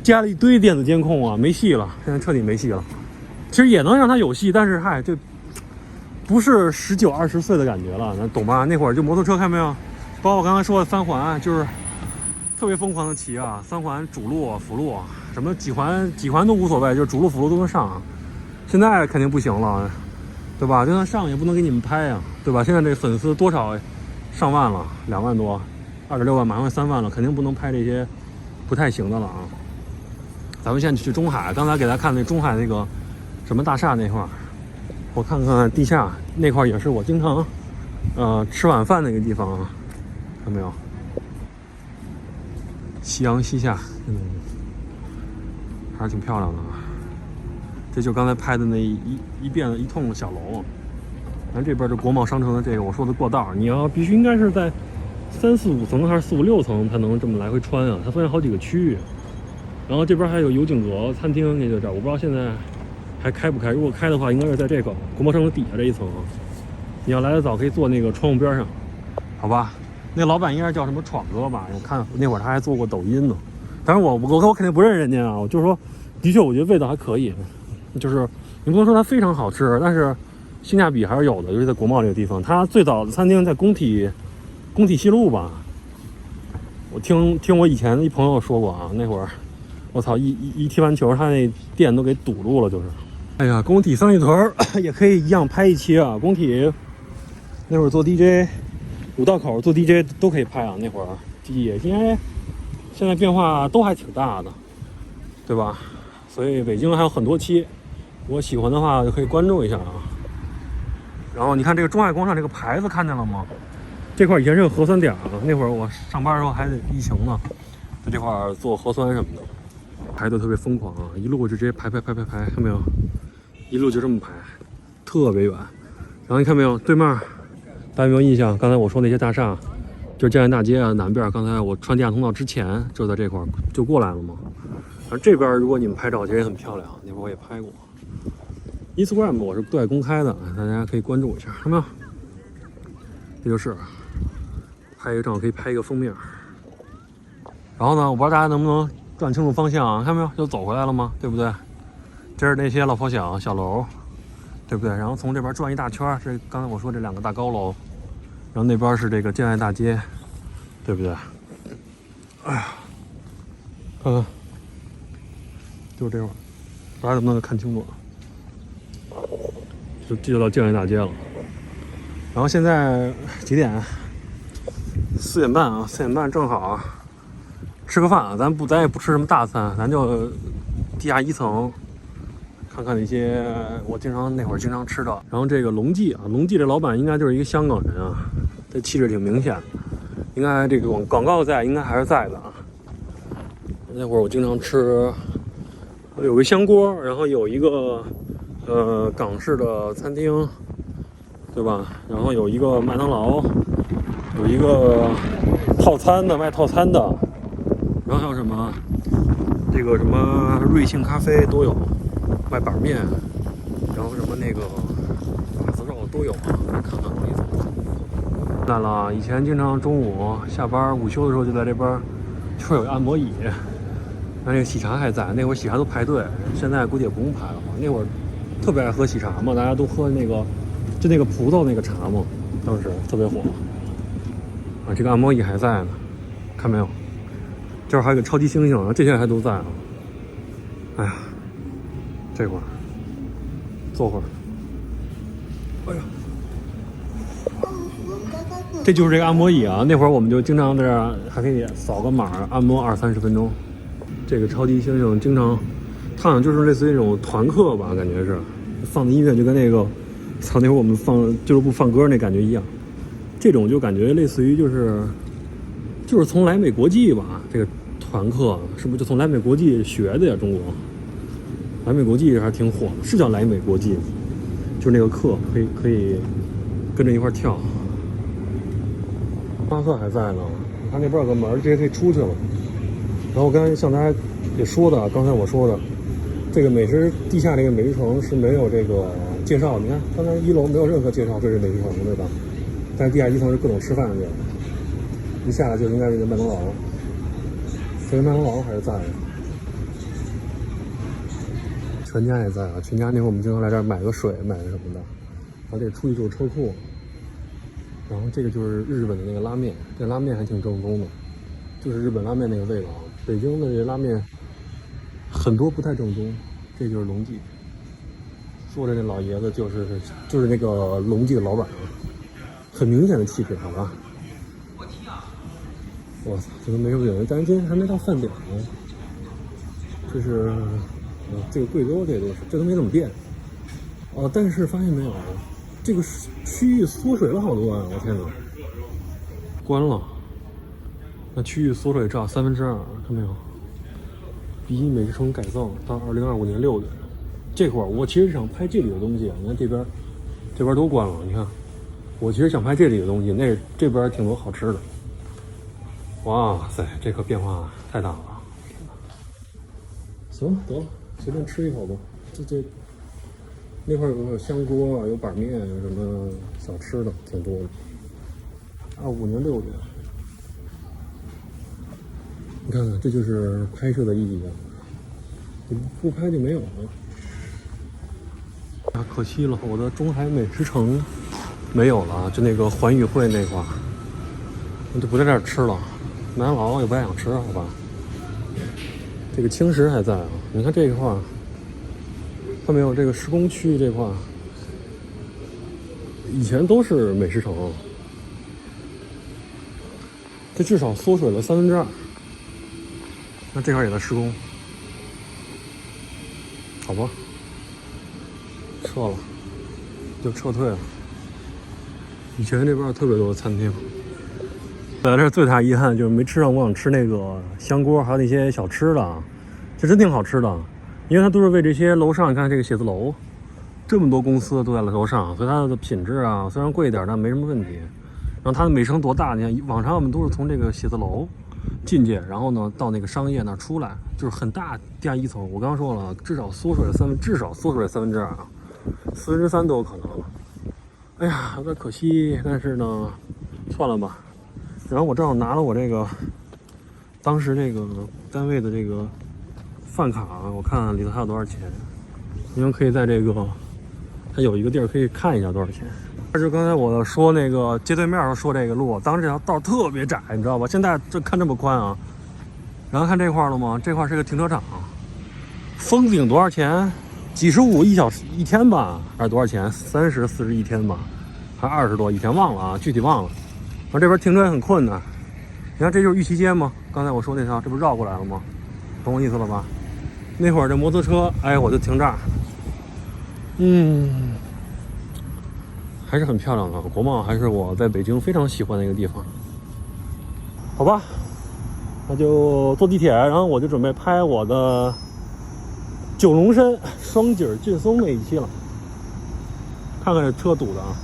加了一堆电子监控啊，没戏了，现在彻底没戏了。其实也能让它有戏，但是嗨，这不是19、20岁的感觉了，那懂吧？那会儿就摩托车看没有，包括我刚才说的三环，就是特别疯狂的骑啊，三环主路、辅路，什么几环都无所谓，就是主路、辅路都能上。现在肯定不行了，对吧？就算上也不能给你们拍呀，对吧？现在这粉丝多少上万了，2万多，2.6万，马上3万了，肯定不能拍这些不太行的了啊。咱们现在去中海，刚才给大家看那中海那个什么大厦那块儿，我看看地下那块也是我经常吃晚饭那个地方啊，看没有？夕阳西下，还是挺漂亮的啊。这就刚才拍的那一通小楼，咱这边这国贸商城的这个我说的过道，你要必须应该是在3、4、5层还是4、5、6层才能这么来回穿啊，它分好几个区域。然后这边还有油井阁餐厅，也就这儿，我不知道现在还开不开。如果开的话，应该是在这个国贸商城底下这一层啊。你要来得早，可以坐那个窗户边上，好吧？那老板应该是叫什么闯哥吧？我看那会儿他还做过抖音呢。当然我肯定不认识人家啊，我就是说，的确我觉得味道还可以。就是你不能说它非常好吃，但是性价比还是有的，尤其在国贸这个地方。它最早的餐厅在工体西路吧，我听我以前的一朋友说过啊，那会儿我操一踢完球，他那店都给堵住了，就是。哎呀，工体三里屯也可以一样拍一期啊。工体那会儿做 DJ， 五道口做 DJ 都可以拍啊。那会儿也因为现在变化都还挺大的，对吧？所以北京还有很多期。我喜欢的话就可以关注一下啊。然后你看这个中海广场这个牌子看见了吗？这块以前是个核酸点啊，那会儿我上班的时候还得疫情呢，在这块做核酸什么的，排队特别疯狂啊，一路就直接排，看没有？一路就这么排，特别远。然后你看没有，对面大家有没有印象？刚才我说那些大厦，就是建安大街啊南边，刚才我穿地下通道之前就在这块就过来了嘛。而这边如果你们拍照，其实也很漂亮，那会儿我也拍过。Instagram 我是对外公开的，大家可以关注一下，看到没有？这就是拍一个正好可以拍一个封面。然后呢，我不知道大家能不能转清楚方向啊？看没有，又走回来了吗？对不对？这是那些老破小楼，对不对？然后从这边转一大圈，这刚才我说这2个大高楼，然后那边是这个建爱大街，对不对？哎呀，看看，就这会儿，大家能不能看清楚？就到建爱大街了。然后现在几点？4点半啊，4点半正好吃个饭啊。咱也不吃什么大餐，咱就地下1层看看那些我那会儿经常吃的。然后这个龙记啊，龙记这老板应该就是一个香港人啊，这气质挺明显的，应该这个广告在，应该还是在的啊。那会儿我经常吃，有个香锅，然后有一个港式的餐厅，对吧？然后有一个麦当劳，有一个套餐的卖套餐的，然后还有什么这个什么瑞幸咖啡都有，卖板面，然后什么那个马子肉都有啊，看看可以走。当然了，以前经常中午下班午休的时候就在这边，就是有按摩椅，那这个喜茶还在，那会儿喜茶都排队，现在估计也不用排了吧？那会儿特别爱喝喜茶嘛，大家都喝那个就那个葡萄那个茶嘛，当时特别火啊。这个按摩椅还在呢，看没有？这儿还有个超级猩猩啊，这些还都在啊。哎呀，这会儿坐会儿，哎呀，这就是这个按摩椅啊。那会儿我们就经常在这儿还可以扫个码按摩20-30分钟。这个超级猩猩经常，它好像就是类似于那种团课吧，感觉是放的音乐就跟那个那会儿我们俱乐部放歌那感觉一样。这种就感觉类似于就是从来美国际吧，这个团课是不是就从来美国际学的呀？中国来美国际还是挺火的，是叫来美国际，就是那个课可以跟着一块跳。巴克还在呢，你看那边有个门，直接可以出去了。然后我刚才像大家也说的，刚才我说的，这个地下这个美食城是没有这个介绍。你看刚才1楼没有任何介绍，这是美食城对吧？但是地下1层是各种吃饭的地儿，一下来就应该是一个麦当劳，这个麦当劳还是在的。全家也在啊，全家那会儿我们经常来这儿买个水，买个什么的。然后这出去就是车库，然后这个就是日本的那个拉面，这拉面还挺正宗的，就是日本拉面那个味道。北京的这拉面很多不太正宗，这就是龙记。坐着那老爷子就是那个龙记的老板啊，很明显的气质，好吧？哇塞，这都没什么人，但是今天还没到饭点呢。这是，这个贵州这都是，这都没怎么变。哦，但是发现没有，这个区域缩水了好多啊！我天哪，关了。那区域缩水至少2/3，看没有？第一美食城改造到2025年6月。这会儿我其实想拍这里的东西，你看这边都关了，你看，我其实想拍这里的东西，这边挺多好吃的。哇塞，这可变化太大了！行，得了，随便吃一口吧。这那块有香锅啊，有板面，有什么小吃的，挺多的。25年6月，你看看，这就是拍摄的意义啊！你不拍就没有了。啊，可惜了，我的中海美食城没有了，就那个环宇汇那块儿，我就不在这儿吃了。麦当劳也不太想吃，好吧？这个青石还在啊，你看这一块，看没有？这个施工区这块，以前都是美食城，这至少缩水了2/3。那这块也在施工，好吧？撤了，就撤退了。以前这边特别多的餐厅。来这最大遗憾就是没吃上我想吃那个香锅，还有那些小吃的，这真挺好吃的。因为它都是为这些楼上，你看这个写字楼，这么多公司都在楼上，所以它的品质啊虽然贵一点，但没什么问题。然后它的美食城多大？你看往常我们都是从这个写字楼进去，然后呢到那个商业那儿出来，就是很大地下1层。我刚刚说了，至少缩水了2/3啊，3/4都有可能。哎呀，有点可惜，但是呢，算了吧。然后我正好拿了我这个当时这个单位的这个饭卡，我看里头还有多少钱，因为可以在这个它有一个地儿可以看一下多少钱。就刚才我说那个街对面说这个路，当时这条道特别窄，你知道吧？现在这看这么宽啊。然后看这块了吗？这块是个停车场，封顶多少钱？几十5一天吧，还是多少钱？30、40一天吧，还20多一天，忘了啊，具体忘了。然后这边停车也很困难。你看这就是玉溪街吗？刚才我说那条，这不绕过来了吗？懂我意思了吧？那会儿这摩托车，哎，我就停这儿。还是很漂亮的。国贸还是我在北京非常喜欢的一个地方。好吧，那就坐地铁，然后我就准备拍我的九龙深双井劲松那一期了。看看这车堵的啊，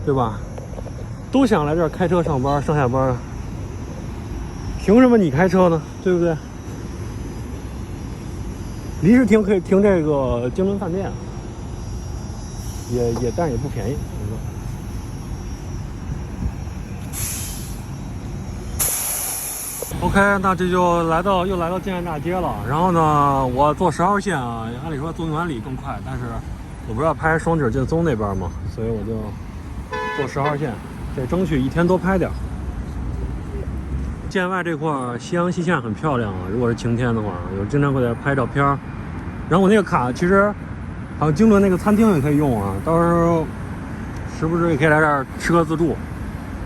对吧？都想来这儿开车上班上下班，凭什么你开车呢？对不对？离市停可以停这个京伦饭店，但是也不便宜。OK， 那这就又来到建安大街了。然后呢，我坐10号线啊，按理说坐永安里更快，但是我不是要拍双井劲松那边嘛，所以我就坐10号线，得争取一天多拍点。建外这块夕阳西下很漂亮啊，如果是晴天的话，有经常会在拍照片。然后我那个卡其实好像京伦那个餐厅也可以用啊，到时候时不时也可以来这儿吃个自助。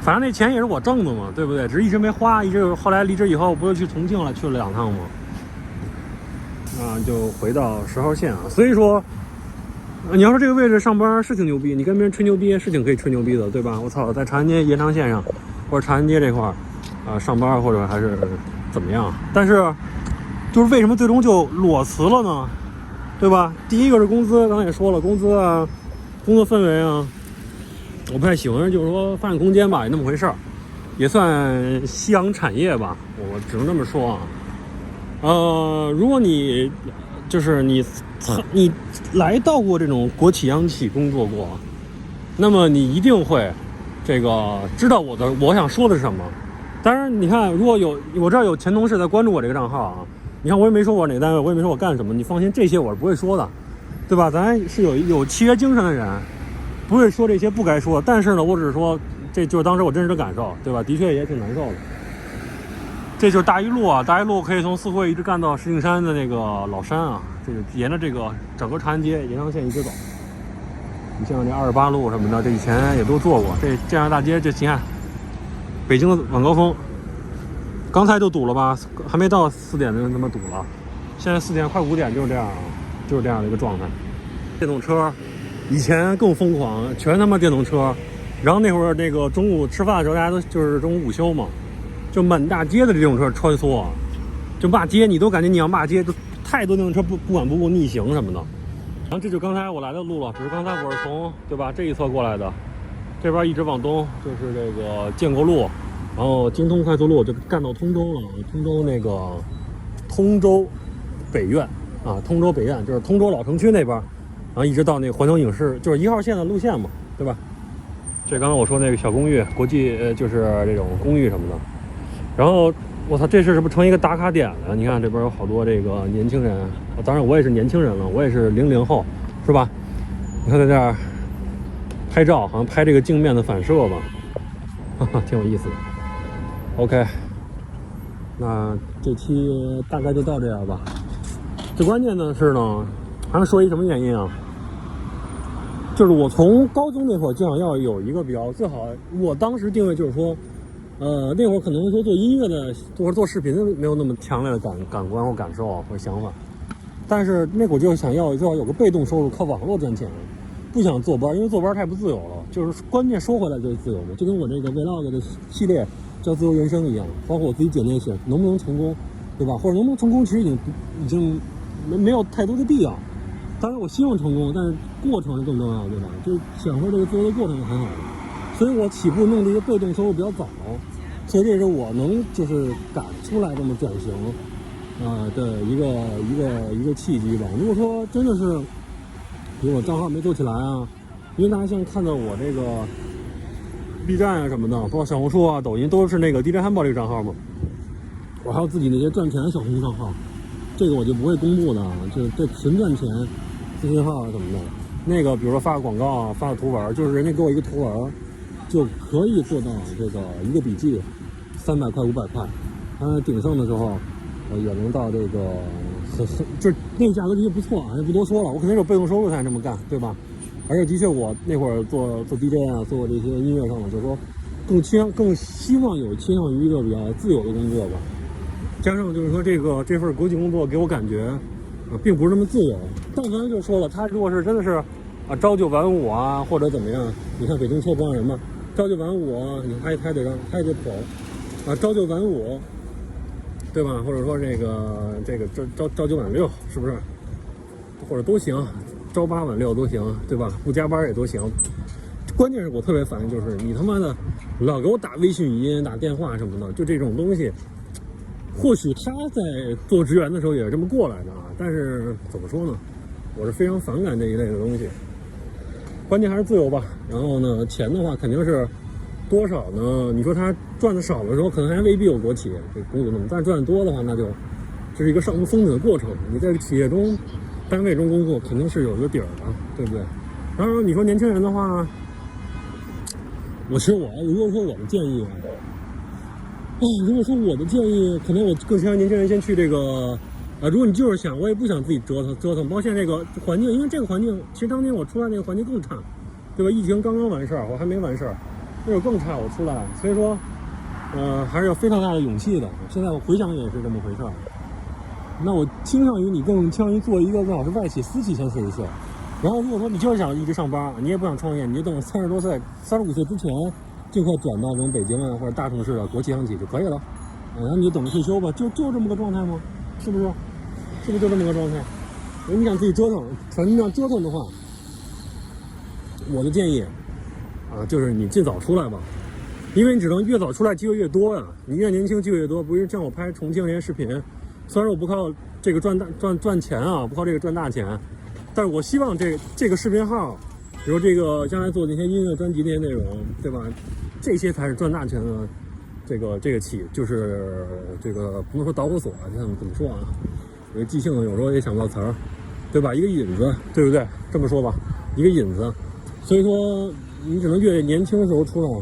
反正那钱也是我挣的嘛，对不对？只是一直没花，后来离职以后不是去重庆了，去了2趟吗？就回到10号线啊。所以说，你要说这个位置上班是挺牛逼，你跟别人吹牛逼是挺可以吹牛逼的，对吧？我操，在长安街延长线上或者长安街这块上班或者还是怎么样？但是就是为什么最终就裸辞了呢？对吧？第一个是工资，刚才也说了，工资啊，工作氛围啊。我不太喜欢，就是说发展空间吧，也那么回事儿，也算夕阳产业吧，我只能这么说啊。如果你就是你来到过这种国企央企工作过，那么你一定会这个知道我想说的是什么。当然，你看，如果我这儿有前同事在关注我这个账号啊，你看我也没说我哪个单位，我也没说我干什么，你放心，这些我是不会说的，对吧？咱是有契约精神的人，不会说这些不该说。但是呢，我只是说，这就是当时我真实的感受，对吧？的确也挺难受的。这就是大一路啊，大一路可以从四惠一直干到石景山的那个老山啊，这个沿着这个整个长安街延长线一直走。你像这28路什么的，这以前也都做过。这样大街，这你看，北京的晚高峰，刚才就堵了吧？还没到4点就他妈堵了，现在4点快5点就是这样啊，就是这样的一个状态。电动车以前更疯狂，全他妈电动车。然后那会儿那个中午吃饭的时候，大家都就是中午午休嘛。就满大街的这种车穿梭，就骂街，你都感觉你要骂街，就太多电动车不管不顾逆行什么的。然后这就刚才我来的路了，只是刚才我是从对吧这一侧过来的，这边一直往东就是这个建国路，然后京通快速路就干到通州了，通州那个通州北苑啊，通州北苑就是通州老城区那边，然后一直到那个环球影视，就是1号线的路线嘛，对吧？这刚才我说那个小公寓，国际就是这种公寓什么的。然后我操，这是不是成一个打卡点了？你看这边有好多这个年轻人，当然我也是年轻人了，我也是00后，是吧？你看在这儿拍照，好像拍这个镜面的反射吧，哈哈，挺有意思的。OK， 那这期大概就到这样吧。最关键的是呢，还是说一什么原因啊？就是我从高中那会儿就想要有一个比较最好，我当时定位就是说。那会儿可能说做音乐的或者做视频的没有那么强烈的感官或感受或想法，但是那会儿就想要最好有个被动收入，靠网络赚钱，不想坐班，因为坐班太不自由了。就是关键说回来就是自由嘛，就跟我这个 vlog 的系列叫自由人生一样，包括我自己剪那些能不能成功，对吧？或者能不能成功，其实已经没有太多的必要。当然我希望成功，但是过程是更重要，对吧？就享受这个自由的过程是很好的。所以我起步弄这个被动收入比较早，所以这是我能就是赶出来这么转型的一个契机吧。如果说真的是比如我账号没做起来啊，因为大家现在看到我这个 B 站啊什么的，包括小红书啊抖音都是那个 DJ 汉堡这个账号嘛，我还有自己那些赚钱的小红书账号，这个我就不会公布的，就是这纯赚钱私信号啊什么的。那个比如说发个广告啊，发个图文，就是人家给我一个图文就可以做到这个一个笔记300块500块，它鼎盛的时候也能到这个就是那个价格的确不错啊，也不多说了，我肯定有被动收入才这么干，对吧？而且的确我那会儿做 DJ 啊，做这些音乐上的，就是说更希望有倾向于一个比较自由的工作吧。加上就是说这份国际工作给我感觉并不是那么自由。但凡就说了，他如果是真的是朝9晚5啊，或者怎么样，你看北京车不让人嘛，朝9晚5，你还得跑朝9晚5，对吧？或者说这个朝9晚6，是不是？或者都行，朝8晚6都行，对吧？不加班也都行。关键是我特别烦，就是你他妈的老给我打微信语音、打电话什么的，就这种东西。或许他在做职员的时候也是这么过来的啊，但是怎么说呢？我是非常反感这一类的东西。关键还是自由吧。然后呢，钱的话肯定是多少呢？你说他赚的少的时候，可能还未必有国企这工作那么，但是赚的多的话，那就这是一个上升峰值的过程。你在企业中、单位中工作，肯定是有一个底儿的，对不对？然后你说年轻人的话，如果说我的建议如果说我的建议，可能我更希望年轻人先去这个如果你就是想，我也不想自己折腾，包括现在这个环境，因为这个环境其实当年我出来那个环境更差，对吧？疫情刚刚完事儿，我还没完事儿，那会更差，我出来，所以说还是有非常大的勇气的。现在我回想也是这么回事儿。那我倾向于你更倾向于做一个更好是外企、私企先试一试。然后如果说你就是想一直上班，你也不想创业，你就等30多岁、35岁之前尽快转到这种北京啊或者大城市的国企央企就可以了。然后你就等着退休吧，就这么个状态吗？是不是？是不是就这么个状态？如果你想自己折腾，反正你想折腾的话，我的建议就是你尽早出来吧，因为你只能越早出来机会越多呀。你越年轻机会越多，不是像我拍重庆这些视频，虽然我不靠这个赚钱啊，不靠这个赚大钱，但是我希望这个视频号，比如这个将来做那些音乐专辑那些内容，对吧？这些才是赚大钱的这个器，就是这个不能说导火索，像怎么说啊？有个即兴有时候也想不到词儿，对吧？一个引子，对不对？这么说吧，一个引子。所以说，你只能越年轻的时候出来，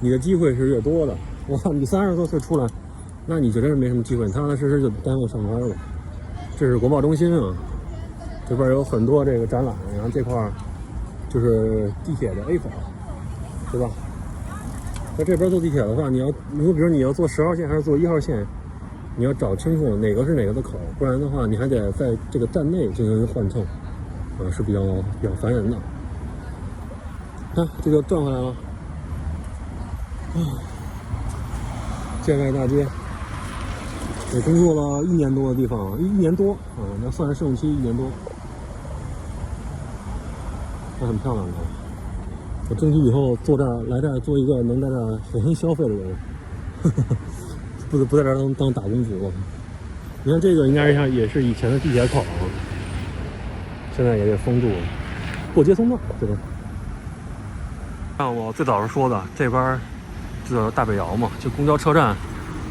你的机会是越多的。我靠，你30多岁出来，那你就真是没什么机会，踏踏实实就单位上班了。这是国贸中心啊，这边有很多这个展览，然后这块就是地铁的 A 口，对吧？在这边坐地铁的话，如果比如你要坐10号线还是坐1号线，你要找清楚哪个是哪个的口，不然的话你还得在这个站内进行换乘，是比较烦人的。看，这就转回来了。建外大街，我工作了1年多的地方，1年多啊，那算是试用期1年多，还很漂亮的。我争取以后来这儿做一个能在这儿狠狠消费的人，不在这儿当打工族了。你看这个应该也是以前的地铁口，现在也给封住了，过街通道这边。像我最早是说的，这边就是大北窑嘛，就公交车站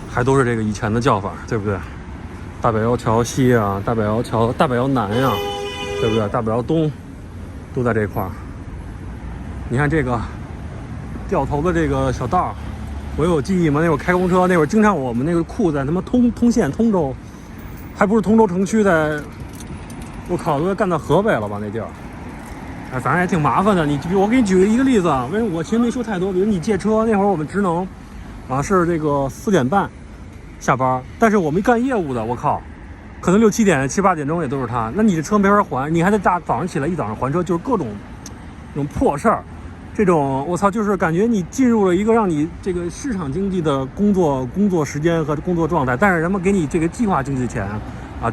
还都是这个以前的叫法，对不对？大北窑桥西啊，大北窑桥、大北窑南呀，对不对？大北窑东都在这块儿。你看这个掉头的这个小道，我有记忆吗？那会儿开公车，那会儿经常我们那个库在他妈通县通州，还不是通州城区，在我靠，都要干到河北了吧那地儿。反正还挺麻烦的。我给你举一个例子啊，为什么我其实没说太多？比如你借车那会儿，我们职能是这个4点半下班，但是我们干业务的，我靠，可能6、7点、7、8点钟也都是他。那你这车没法还，你还得早上起来一早上还车，就是各种这种破事儿。这种我操，就是感觉你进入了一个让你这个市场经济的工作时间和工作状态，但是人们给你这个计划经济钱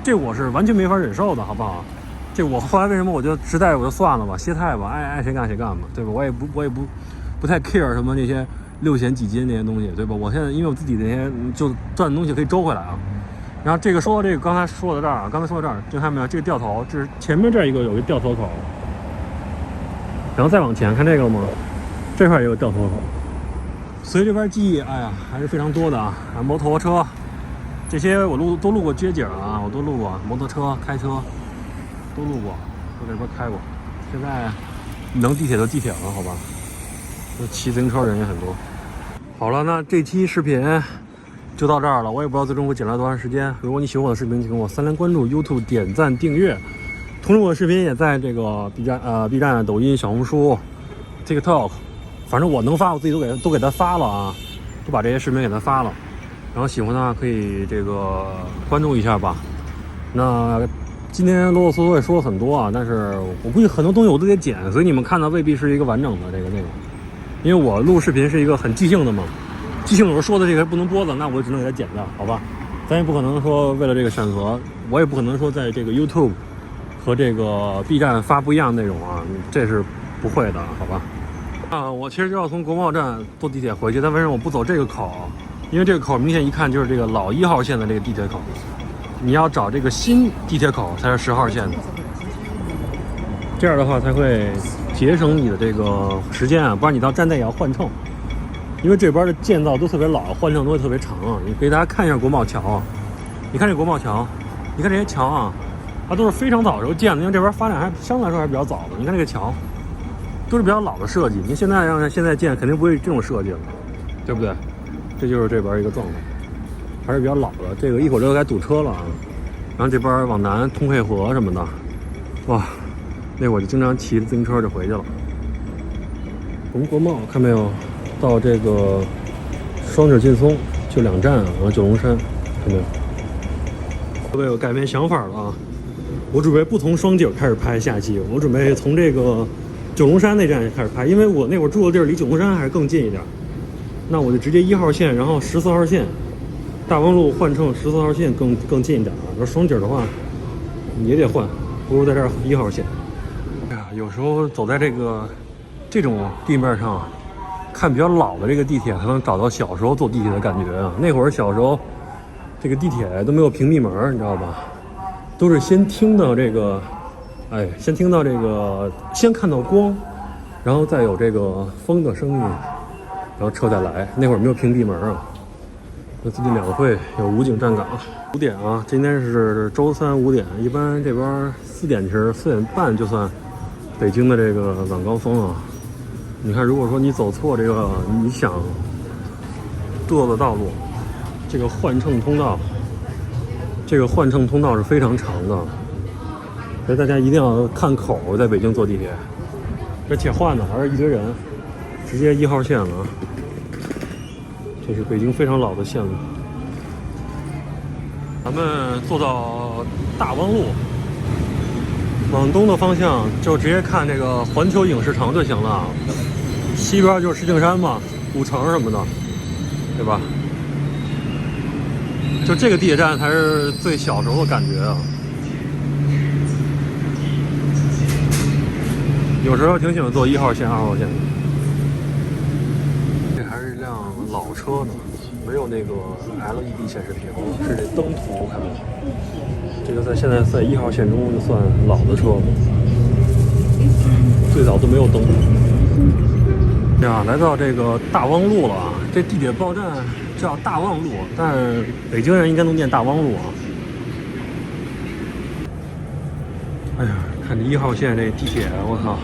这我是完全没法忍受的，好不好？这我后来为什么我就实在我就算了吧，歇菜吧，爱谁干谁干吧，对吧？我也不太 care 什么那些6险几金那些东西，对吧？我现在因为我自己那些就赚的东西可以周回来啊。然后这个说到这个，刚才说到这儿，就看没有这个掉头，这是前面这有一个掉头口。然后再往前看这个了吗？这块也有掉头口，所以这边记忆，哎呀，还是非常多的啊！摩托车，这些我都路过街景啊，我都路过，摩托车、开车都路过，都这边开过。现在能地铁就地铁了，好吧？骑自行车的人也很多。好了，那这期视频就到这儿了。我也不知道最终会剪了多长时间。如果你喜欢我的视频，请给我3连关注、YouTube 点赞、订阅。同时，我的视频也在这个 B 站、抖音、小红书、TikTok， 反正我能发，我自己都给他发了啊，都把这些视频给他发了。然后喜欢的话可以这个关注一下吧。那今天啰啰嗦嗦也说了很多啊，但是我估计很多东西我都得剪，所以你们看到未必是一个完整的这个内容，因为我录视频是一个很即兴的嘛，即兴有时候说的这个不能播的，那我只能给它剪掉，好吧？咱也不可能说为了这个审核，我也不可能说在这个 YouTube。和这个 B 站发不一样的内容啊，这是不会的，好吧？我其实就要从国贸站坐地铁回去，但为什么我不走这个口？因为这个口明显一看就是这个老1号线的这个地铁口，你要找这个新地铁口才是10号线的，这样的话才会节省你的这个时间啊，不然你到站内也要换乘，因为这边的建造都特别老，换乘都会特别长啊。你给大家看一下国贸桥，你看这国贸桥，你看这些桥啊。它都是非常早的时候建的，因为这边发展还相对来说还是比较早的。你看这个桥，都是比较老的设计。你现在让现在建，肯定不会这种设计了，对不对？这就是这边一个状态，还是比较老的。这个一会儿就该堵车了啊。然后这边往南通惠河什么的，哇，那会儿就经常骑自行车就回去了。从国贸看没有，到这个双井劲松就2站啊，然后九龙山，看没有？各位有改变想法了啊！我准备不从双井开始拍下期，我准备从这个九龙山那站开始拍，因为我那会儿住的地儿离九龙山还是更近一点。那我就直接1号线，然后14号线，大望路换乘14号线更近一点啊。要双井的话也得换，不如在这儿1号线。哎呀，有时候走在这种地面上，看比较老的这个地铁，才能找到小时候坐地铁的感觉啊。那会儿小时候，这个地铁都没有屏蔽门，你知道吧？都是先听到这个，先听到这个，先看到光，然后再有这个风的声音，然后车再来。那会儿没有屏蔽门啊，有最近2会，有武警站岗。5点啊，今天是周35点，一般这边4点其实4点半就算北京的这个晚高峰啊。你看，如果说你走错这个你想堕的道路，这个换乘通道，是非常长的，所以大家一定要看口，在北京坐地铁。这且换的还是一堆人，直接1号线了。这是北京非常老的线路。咱们坐到大望路，往东的方向就直接看这个环球影视城就行了。西边就是石景山嘛，古城什么的，对吧？就这个地铁站才是最小时候的感觉啊。有时候挺喜欢坐1号线、2号线的。这还是一辆老车呢，没有那个 LED 显示屏，是这灯图看到。这个现在在1号线中就算老的车了，最早都没有灯。呀，来到这个大望路了啊！这地铁报站叫大望路，但是北京人应该能念大望路啊。哎呀，看这1号线这地铁，我操，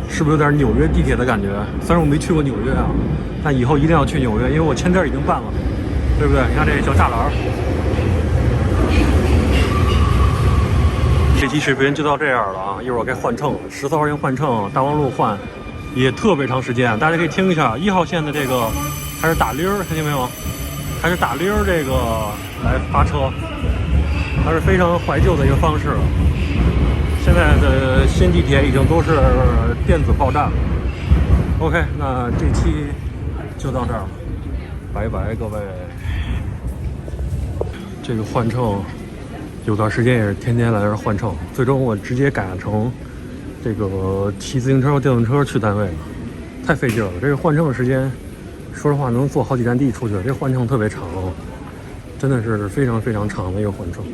是不是有点纽约地铁的感觉？虽然我没去过纽约啊，但以后一定要去纽约，因为我签证已经办了，对不对？你看这小栅栏。这期视频就到这样了啊！一会儿我该换乘了，14号线换乘，大望路换。也特别长时间，大家可以听一下1号线的这个还是打铃儿，听见没有？还是打铃儿这个来发车，还是非常怀旧的一个方式。现在的新地铁已经都是电子报站了。OK， 那这期就到这儿了，拜拜各位。这个换乘有段时间也是天天来这儿换乘，最终我直接改成这个骑自行车、电动车去单位了，太费劲了。这个换乘的时间，说实话能坐好几站地出去，这换乘特别长，真的是非常非常长的一个换乘。